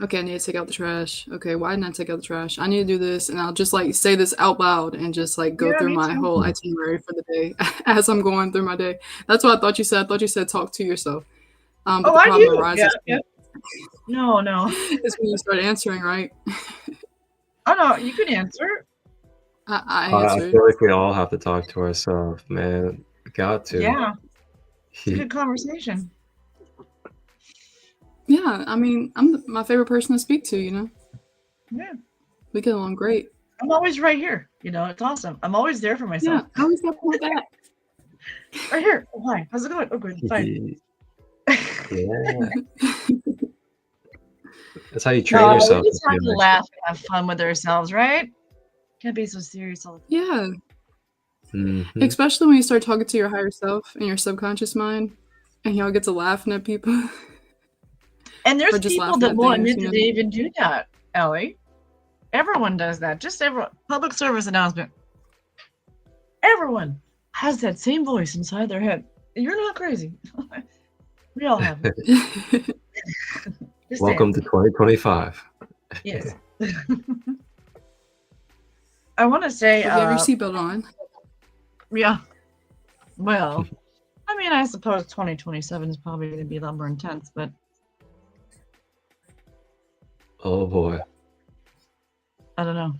Okay, I need to take out the trash. Okay, why didn't I take out the trash? I need to do this, and I'll just like say this out loud and just like go Yeah, through me my too. whole itinerary for the day as I'm going through my day. That's what I thought you said. I thought you said talk to yourself. But Oh, the I problem do. Yeah, arises yeah. No, no. is when you start answering, right? Oh, no, you can answer. I I answered. feel like we all have to talk to ourselves, man. We got to. Yeah, it's a good conversation. Yeah, I mean, I'm my favorite person to speak to. Yeah. We get along great. I'm always right here. It's awesome. I'm always there for Yeah, myself. I always got my back. Right here. Oh, hi. How's it going? Oh, good. Fine. Yeah. That's how you No, train yourself. we just to have be to like, laugh and have fun with ourselves, right? Can't be so serious all the time. Yeah, mhm. especially when you start talking to your higher self and your subconscious mind, and y'all get to laughing at people. And there's Or just people laughing that at won't things, admit you that know? they even do that, Ellie. Everyone does that. Just everyone. Public service announcement. Everyone has that same voice inside their head. You're not crazy. We all have it. Just Welcome saying. to 2025. Yes. I want to say, Hope you have your seatbelt on. yeah. Well, I mean, I suppose 2027 is probably going to be a lot more intense, but Oh boy. I don't know.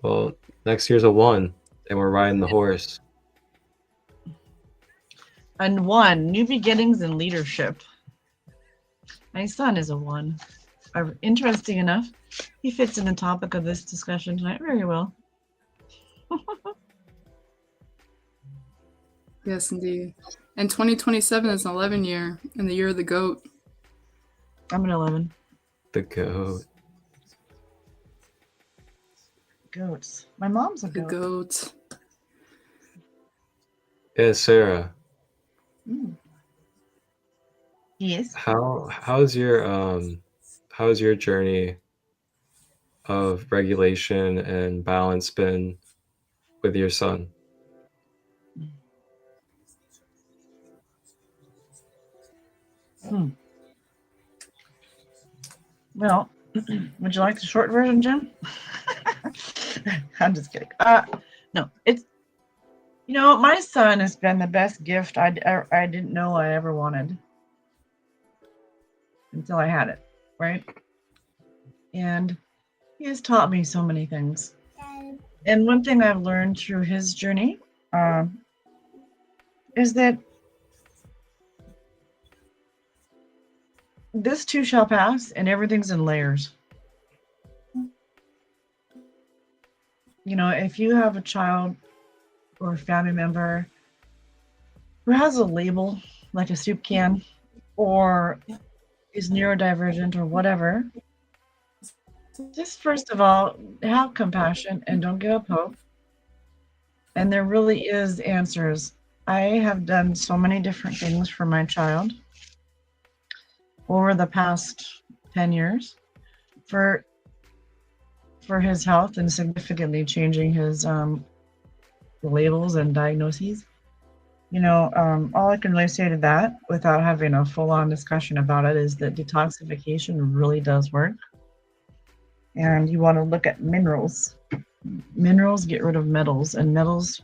Well, next year's a 1, and we're riding the horse. And 1, new beginnings in leadership. My son is a 1. Interesting enough, he fits in the topic of this discussion tonight very well. Yes, indeed. And 2027 is an 11 year, and the year of the goat. I'm an 11. The goat. Goats. My mom's a The goat. goat. Yeah, Sarah. Yes. How's your journey of regulation and balance been with your son? Well, would you like the short version, Jim? I'm just kidding. No, it's, my son has been the best gift I didn't know I ever wanted until I had it, right? And he has taught me so many things. And one thing I've learned through his journey is that this too shall pass, and everything's in layers. If you have a child or a family member who has a label like a soup can or is neurodivergent or whatever, just first of all, have compassion and don't give up hope. And there really is answers. I have done so many different things for my child over the past 10 years for his health and significantly changing his labels and diagnoses. All I can really say to that without having a full-on discussion about it is that detoxification really does work. And you want to look at minerals. Minerals get rid of metals, and metals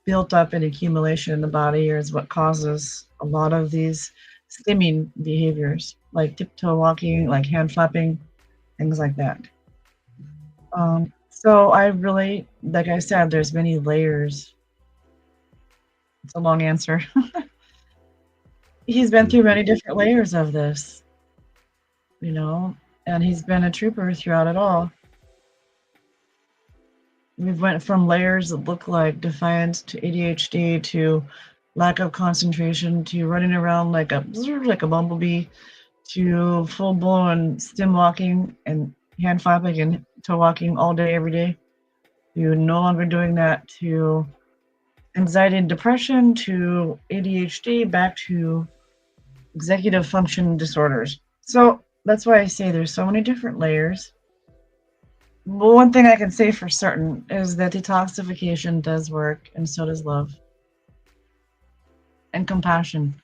built up in accumulation in the body is what causes a lot of these stimming behaviors, like tiptoe walking, like hand flapping, things like that. So I really, like I said, there's many layers. It's a long answer. He's been through many different layers of this, and he's been a trooper throughout it all. We've went from layers that look like defiance to ADHD to lack of concentration to running around like a bumblebee to full-blown stim walking and hand flapping and toe walking all day, every day. You're no longer doing that to anxiety and depression, to ADHD, back to executive function disorders. So that's why I say there's so many different layers. Well, one thing I can say for certain is that detoxification does work, and so does love and compassion.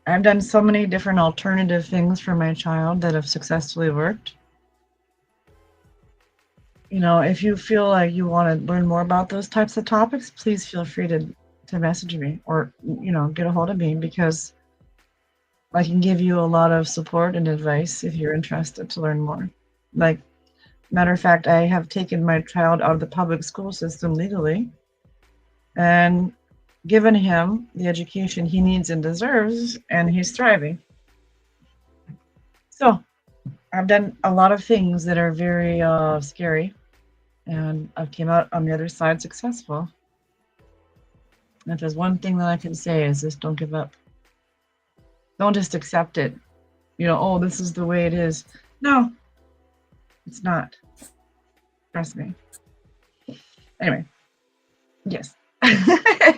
I've done so many different alternative things for my child that have successfully worked. You know, if you feel like you want to learn more about those types of topics, please feel free to message me or, you know, get a hold of me, because I can give you a lot of support and advice if you're interested to learn more. Like, matter of fact, I have taken my child out of the public school system legally and given him the education he needs and deserves, and he's thriving. So I've done a lot of things that are very scary, and I've came out on the other side successful. And if there's one thing that I can say is just don't give up. Don't just accept it. You know, oh, this is the way it is. No, it's not. Trust me. Anyway, yes.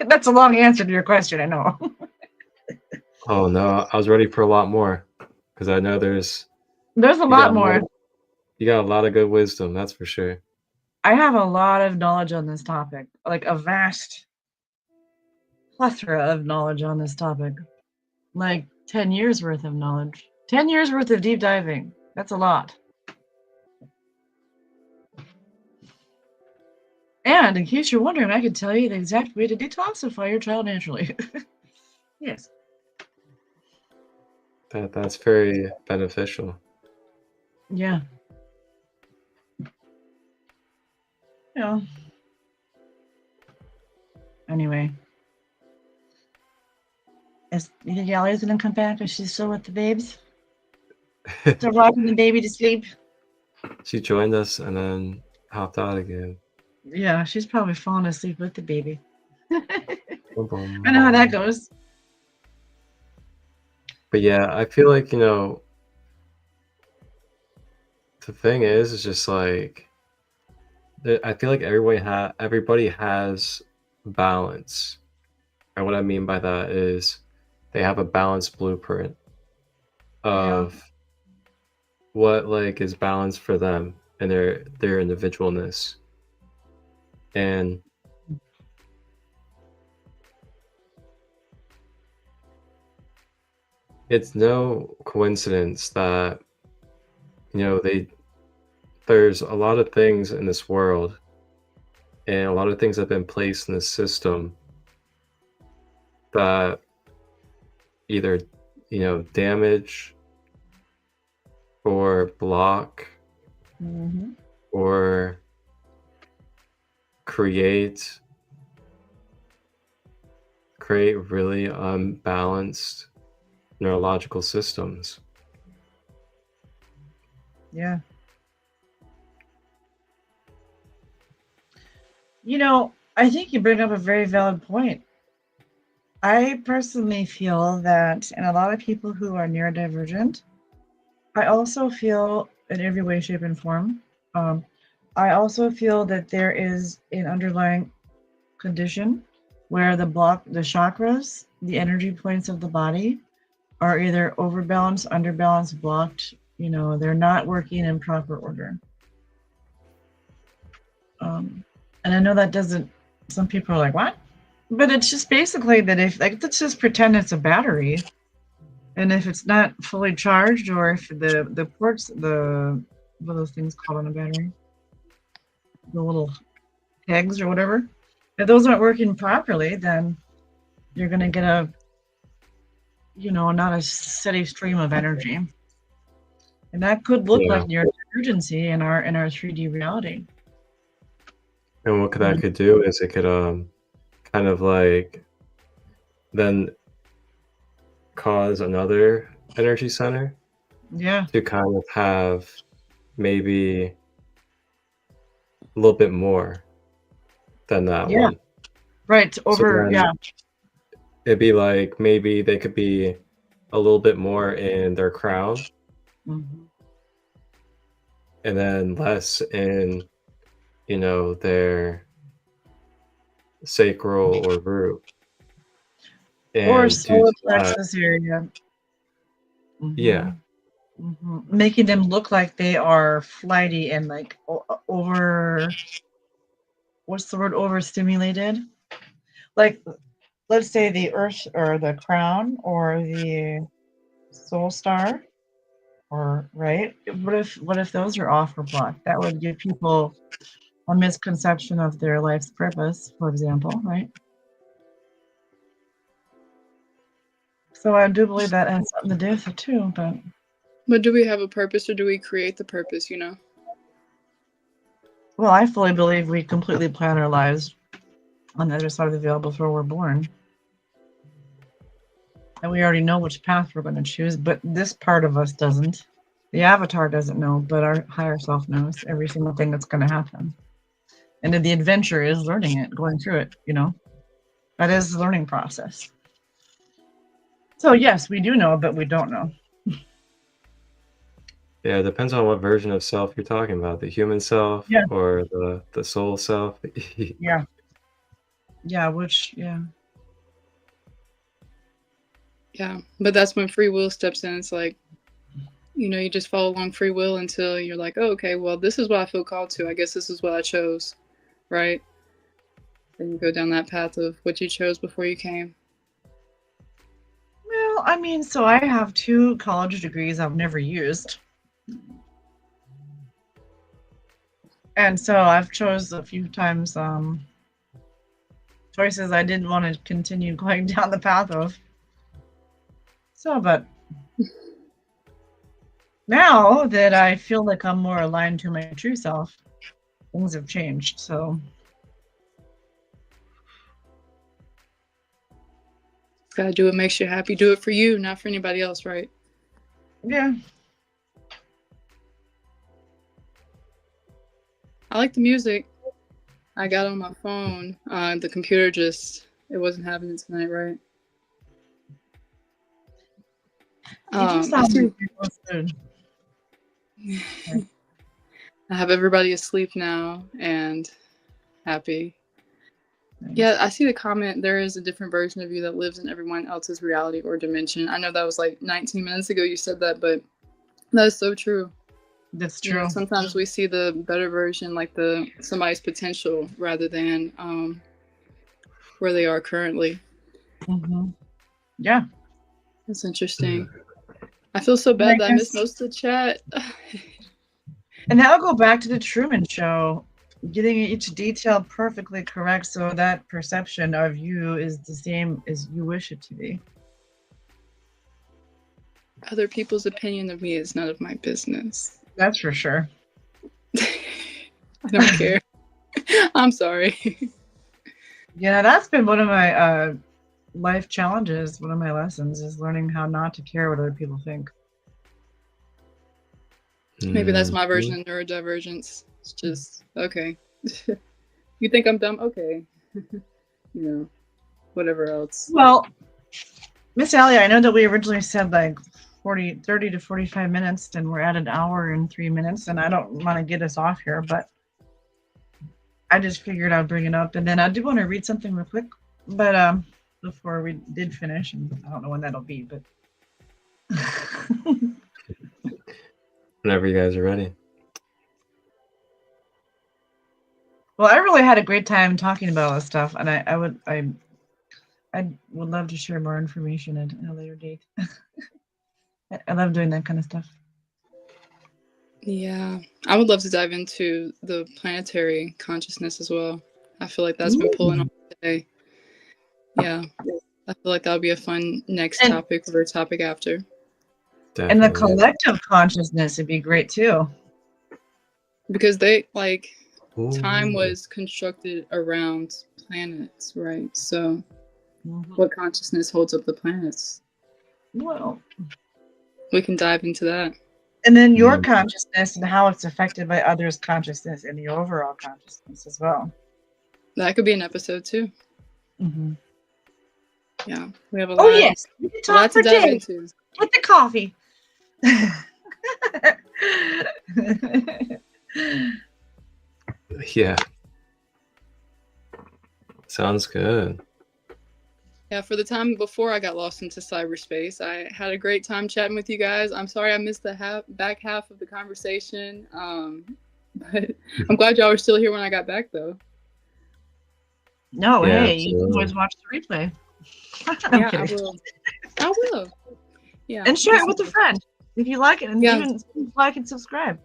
That's a long answer to your question, I know. Oh no, I was ready for a lot more, because I know there's a lot more. You got a lot of good wisdom, that's for sure. I have a lot of knowledge on this topic, like a vast plethora of knowledge on this topic, like 10 years worth of knowledge, 10 years worth of deep diving. That's a lot. And in case you're wondering, I can tell you the exact way to detoxify your child naturally. Yes. That's very beneficial. Yeah. Yeah. Anyway. You think Allie's gonna come back? Is she still with the babes? Still rocking the baby to sleep? She joined us and then hopped out again. Yeah, she's probably falling asleep with the baby. I know how that goes. But yeah, I feel like, you know, the thing is just like, I feel like everybody has balance. And what I mean by that is they have a balanced blueprint of what like is balanced for them and their individualness. And it's no coincidence that, you know, there's a lot of things in this world and a lot of things have been placed in the system that either, you know, damage or block or create really unbalanced neurological systems. Yeah. You know, I think you bring up a very valid point. I personally feel that, and a lot of people who are neurodivergent, I also feel in every way, shape, and form, I also feel that there is an underlying condition where the chakras, the energy points of the body, are either overbalanced, underbalanced, blocked. You know, they're not working in proper order. And I know that doesn't, some people are like, what? But it's just basically that if, like, let's just pretend it's a battery. And if it's not fully charged, or if the ports, what are those things called on a battery? The little pegs or whatever. If those aren't working properly, then you're going to get a, you know, not a steady stream of energy. And that could look like neurodivergency in our 3D reality. And what that could do is it could kind of like then cause another energy center to kind of have maybe a little bit more than that one. Right. Over, it'd be like maybe they could be a little bit more in their crown and then less in their sacral or root. Or And due solar to that, plexus area. yeah, Making them look like they are flighty and like over, what's the word, overstimulated? Like, let's say the earth or the crown or the soul star, or right? What if those are off or blocked? That would give people a misconception of their life's purpose, for example, right? So I do believe that has something to do with it too, But do we have a purpose, or do we create the purpose, well, I fully believe we completely plan our lives on the other side of the veil before we're born. And we already know which path we're going to choose, but this part of us doesn't. The avatar doesn't know, but our higher self knows every single thing that's going to happen. And then the adventure is learning it, going through it, That is the learning process. So yes, we do know, but we don't know. yeah, it depends on what version of self you're talking about, the human self Yeah. or the soul self. Yeah. Yeah, Yeah, but that's when free will steps in. It's like, you just follow along free will until you're like, oh, okay, well, this is what I feel called to. I guess this is what I chose, right? Then you go down that path of what you chose before you came. Well, I mean, so I have 2 college degrees I've never used. And so I've chose a few times choices I didn't want to continue going down the path of. So, but now that I feel like I'm more aligned to my true self, things have changed. So, Gotta do what makes you happy. Do it for you, not for anybody else, right? yeah. I like the music. I got on my phone. The computer it wasn't having it tonight, right? You sound good. I have everybody asleep now and happy. Nice. Yeah, I see the comment. There is a different version of you that lives in everyone else's reality or dimension. I know that was like 19 minutes ago you said that, but that is so true. That's true. Sometimes we see the better version, like somebody's potential, rather than where they are currently. Mm-hmm. Yeah. That's interesting. I feel so bad that I missed most of the chat. And that'll go back to the Truman Show, getting each detail perfectly correct so that perception of you is the same as you wish it to be. Other people's opinion of me is none of my business. That's for sure. I don't care. I'm sorry. Yeah, that's been one of my life challenges. One of my lessons is learning how not to care what other people think. Maybe that's my version of neurodivergence. It's just, okay. You think I'm dumb? Okay. Whatever else. Well, Miss Allie, I know that we originally said like 30 to 45 minutes, and we're at an hour and 3 minutes, and I don't want to get us off here, but I just figured I'd bring it up. And then I do want to read something real quick, but before we did finish, and I don't know when that'll be, but whenever you guys are ready. Well, I really had a great time talking about all this stuff, and I would love to share more information at a later date. I love doing that kind of stuff. Yeah, I would love to dive into the planetary consciousness as well. I feel like that's been pulling on today. Yeah, I feel like that would be a fun next topic or topic after. Definitely. And the collective consciousness would be great too. Because time was constructed around planets, right? So what consciousness holds up the planets? Well, we can dive into that. And then your consciousness and how it's affected by others' consciousness and the overall consciousness as well. That could be an episode too. Mm-hmm. Yeah, we have a lot. Yes, we can talk for to dive days. into. Get the coffee. Yeah. Sounds good. Yeah, for the time before I got lost into cyberspace, I had a great time chatting with you guys. I'm sorry I missed the back half of the conversation, but I'm glad y'all were still here when I got back, though. No, Yeah, hey, you can always watch the replay. Yeah, I will. I will. Yeah, and share it with a friend if you like it, and Yeah. even like and subscribe.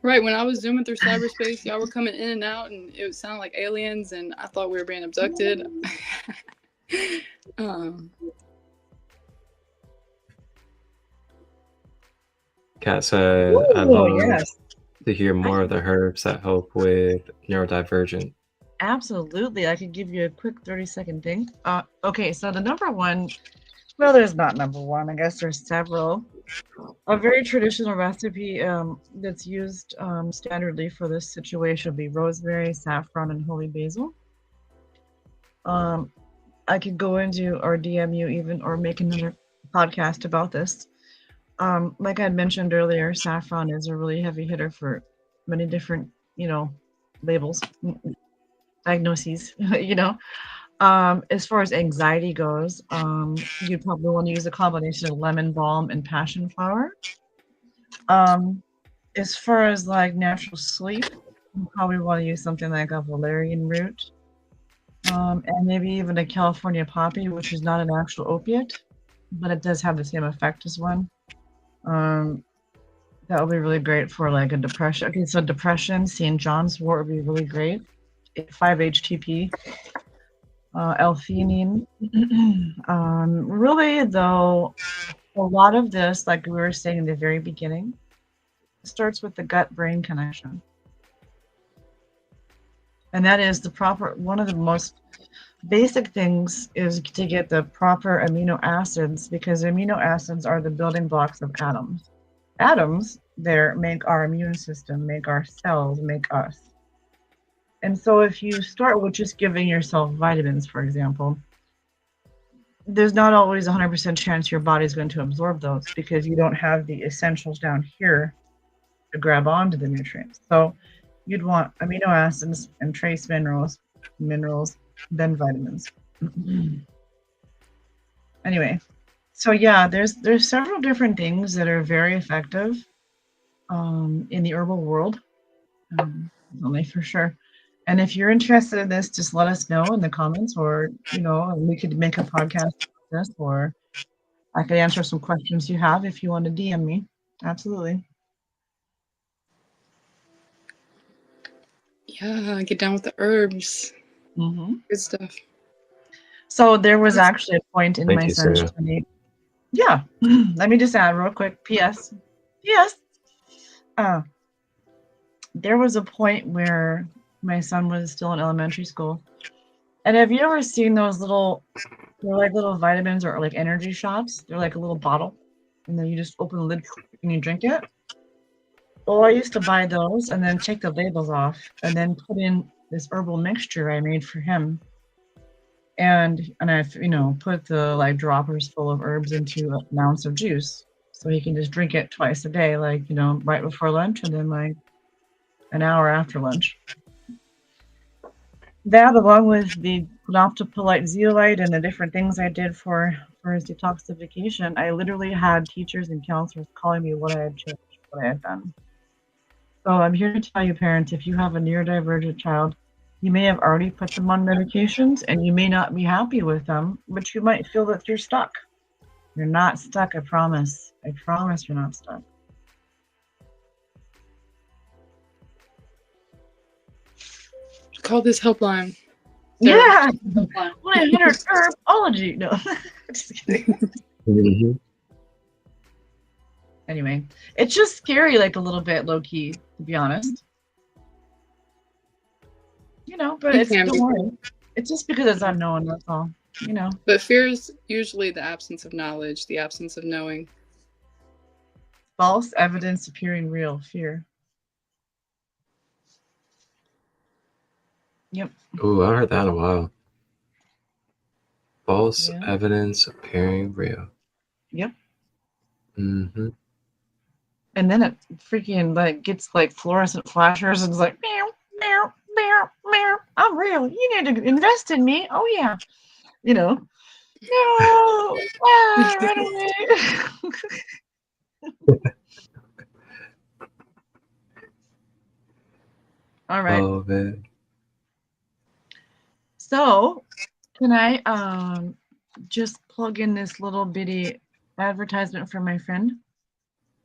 Right, when I was zooming through cyberspace, y'all were coming in and out, and it sounded like aliens, and I thought we were being abducted. Kat said, I'd Ooh, love yes. to hear more of the herbs that help with neurodivergent. Absolutely. I could give you a quick 30-second thing. Okay, so the number one, well, there's not number one. I guess there's several. A very traditional recipe that's used standardly for this situation would be rosemary, saffron, and holy basil. I could go into or DM you even or make another podcast about this. Like I had mentioned earlier, saffron is a really heavy hitter for many different, labels, diagnoses, As far as anxiety goes, you'd probably want to use a combination of lemon balm and passion flower. As far as like natural sleep, you probably want to use something like a valerian root, and maybe even a California poppy, which is not an actual opiate, but it does have the same effect as one. That would be really great for like a depression. Okay, so depression, St. John's wort would be really great. 5-HTP. L-theanine. Really, though, a lot of this, like we were saying in the very beginning, starts with the gut-brain connection. And that is one of the most basic things is to get the proper amino acids, because amino acids are the building blocks of atoms. Atoms there make our immune system, make our cells, make us. And so if you start with just giving yourself vitamins, for example, there's not always 100% chance your body's going to absorb those because you don't have the essentials down here to grab onto the nutrients. So you'd want amino acids and trace minerals, then vitamins. Anyway, so yeah, there's several different things that are very effective in the herbal world, only for sure. And if you're interested in this, just let us know in the comments, or we could make a podcast about this, or I could answer some questions you have if you want to DM me. Absolutely. Yeah, get down with the herbs. Mm-hmm. Good stuff. So there was actually a point in my son's journey. Yeah. Let me just add real quick. P.S. There was a point where my son was still in elementary school. And have you ever seen those they're like little vitamins or like energy shots? They're like a little bottle. And then you just open the lid and you drink it. Well, I used to buy those and then take the labels off and then put in this herbal mixture I made for him. And I've, put the like droppers full of herbs into an ounce of juice. So he can just drink it twice a day, like, right before lunch and then like an hour after lunch. That, along with the Phenoptopolite zeolite and the different things I did for his detoxification, I literally had teachers and counselors calling me what I had changed, what I had done. So I'm here to tell you, parents, if you have a neurodivergent child, you may have already put them on medications and you may not be happy with them, but you might feel that you're stuck. You're not stuck, I promise. I promise you're not stuck. Call this helpline. Yeah. 1-800 herbology. No, just kidding. Mm-hmm. Anyway, it's just scary, like a little bit low key, to be honest. But don't worry. It's just because it's unknown, that's all. But fear is usually the absence of knowledge, the absence of knowing. False evidence appearing real, fear. Yep. Ooh, I heard that in a while. False evidence appearing real. Yep. Mm-hmm. and then it freaking like gets like fluorescent flashers and it's like meow, meow, meow, meow. I'm real. You need to invest in me. Oh yeah. You know. No, run away. All right. Oh man. So, can I just plug in this little bitty advertisement for my friend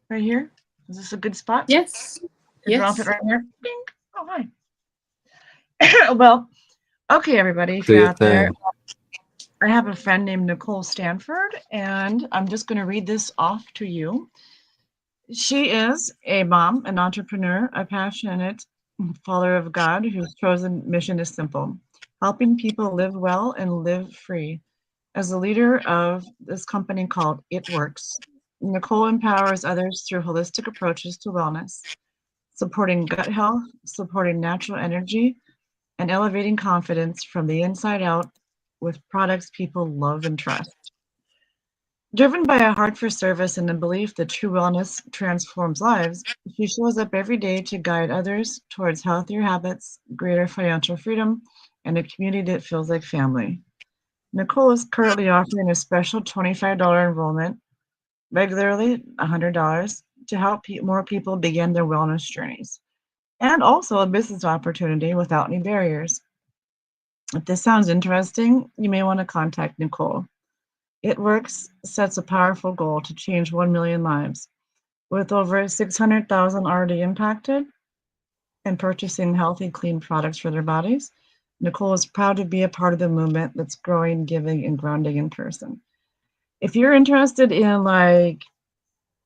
right here? Is this a good spot? Yes. To drop it Yes. right here. Ding. Oh hi. Well, okay, everybody, if Do you're your out there, thing. I have a friend named Nicole Stanford, and I'm just going to read this off to you. She is a mom, an entrepreneur, a passionate follower of God whose chosen mission is simple: helping people live well and live free. As a leader of this company called It Works, Nicole empowers others through holistic approaches to wellness, supporting gut health, supporting natural energy, and elevating confidence from the inside out with products people love and trust. Driven by a heart for service and a belief that true wellness transforms lives, she shows up every day to guide others towards healthier habits, greater financial freedom, and a community that feels like family. Nicole is currently offering a special $25 enrollment, regularly $100, to help more people begin their wellness journeys, and also a business opportunity without any barriers. If this sounds interesting, you may want to contact Nicole. It Works sets a powerful goal to change 1 million lives. With over 600,000 already impacted and purchasing healthy, clean products for their bodies, Nicole is proud to be a part of the movement that's growing, giving, and grounding in person. If you're interested in like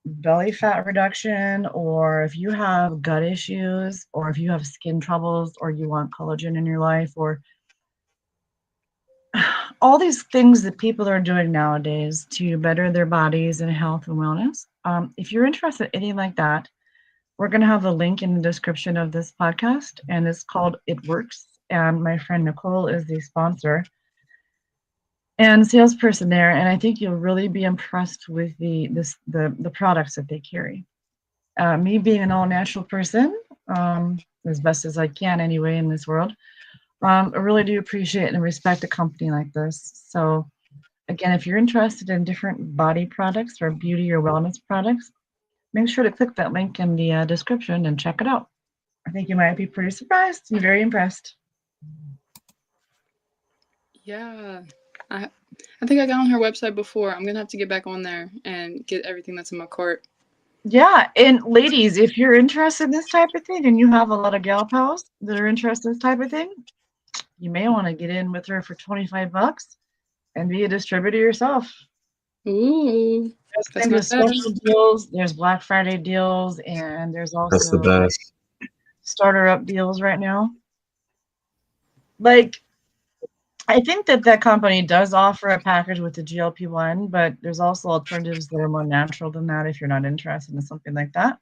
belly fat reduction, or if you have gut issues, or if you have skin troubles, or you want collagen in your life, or all these things that people are doing nowadays to better their bodies and health and wellness. If you're interested in anything like that, we're going to have a link in the description of this podcast, and it's called It Works. And my friend Nicole is the sponsor and salesperson there. And I think you'll really be impressed with the products that they carry. Me being an all natural person, as best as I can anyway in this world, I really do appreciate and respect a company like this. So again, if you're interested in different body products or beauty or wellness products, make sure to click that link in the description and check it out. I think you might be pretty surprised and very impressed. Yeah. I think I got on her website before. I'm going to have to get back on there and get everything that's in my cart. Yeah, and ladies, if you're interested in this type of thing and you have a lot of gal pals that are interested in this type of thing, you may want to get in with her for $25 and be a distributor yourself. Ooh, that's There's not bad. special deals, there's Black Friday deals, and there's That's the also best. starter up deals right now. Like, I think that company does offer a package with the GLP-1, but there's also alternatives that are more natural than that if you're not interested in something like that.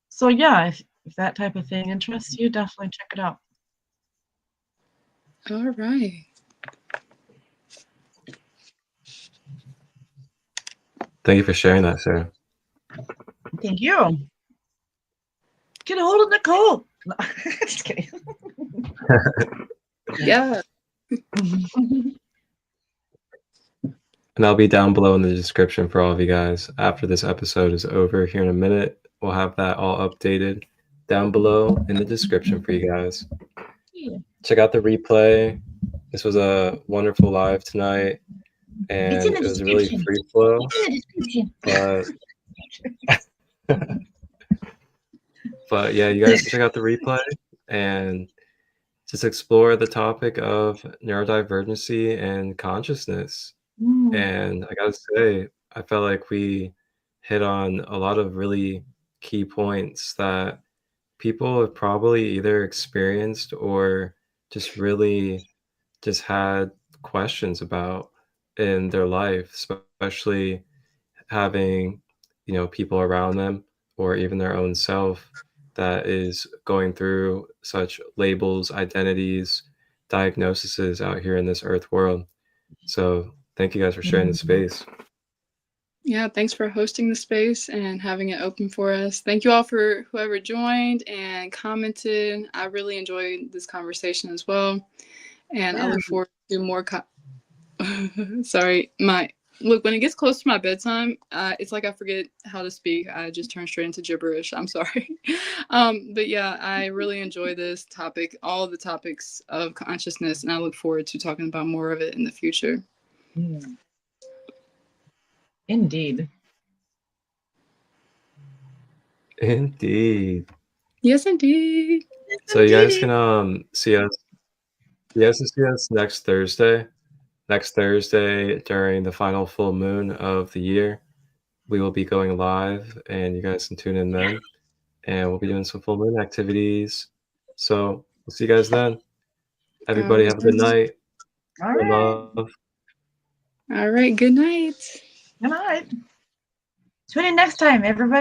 So yeah, if that type of thing interests you, definitely check it out. All right. Thank you for sharing that, Sarah. Thank you. Get a hold of Nicole. No, just kidding. Yeah. And I'll be down below in the description for all of you guys. After this episode is over here in a minute, we'll have that all updated down below in the description for you guys. Yeah. Check out the replay. This was a wonderful live tonight, and it was really free flow. But yeah, you guys check out the replay and just explore the topic of neurodivergency and consciousness. And I gotta say, I felt like we hit on a lot of really key points that people have probably either experienced or just really just had questions about in their life, especially having, people around them or even their own self that is going through such labels, identities, diagnoses out here in this earth world. So thank you guys for sharing the space. Yeah, thanks for hosting the space and having it open for us. Thank you all for whoever joined and commented. I really enjoyed this conversation as well. And I look forward to more. Sorry, look, when it gets close to my bedtime, it's like I forget how to speak. I just turn straight into gibberish. I'm sorry. But yeah, I really enjoy this topic, all the topics of consciousness, and I look forward to talking about more of it in the future. Indeed. Indeed. Yes, indeed. So you guys can see us. You guys can see us next Thursday. Next Thursday during the final full moon of the year, we will be going live, and you guys can tune in then. And we'll be doing some full moon activities. So we'll see you guys then. Everybody have a good night. All right. Love. All right. Good night. Good night. Tune in next time, everybody.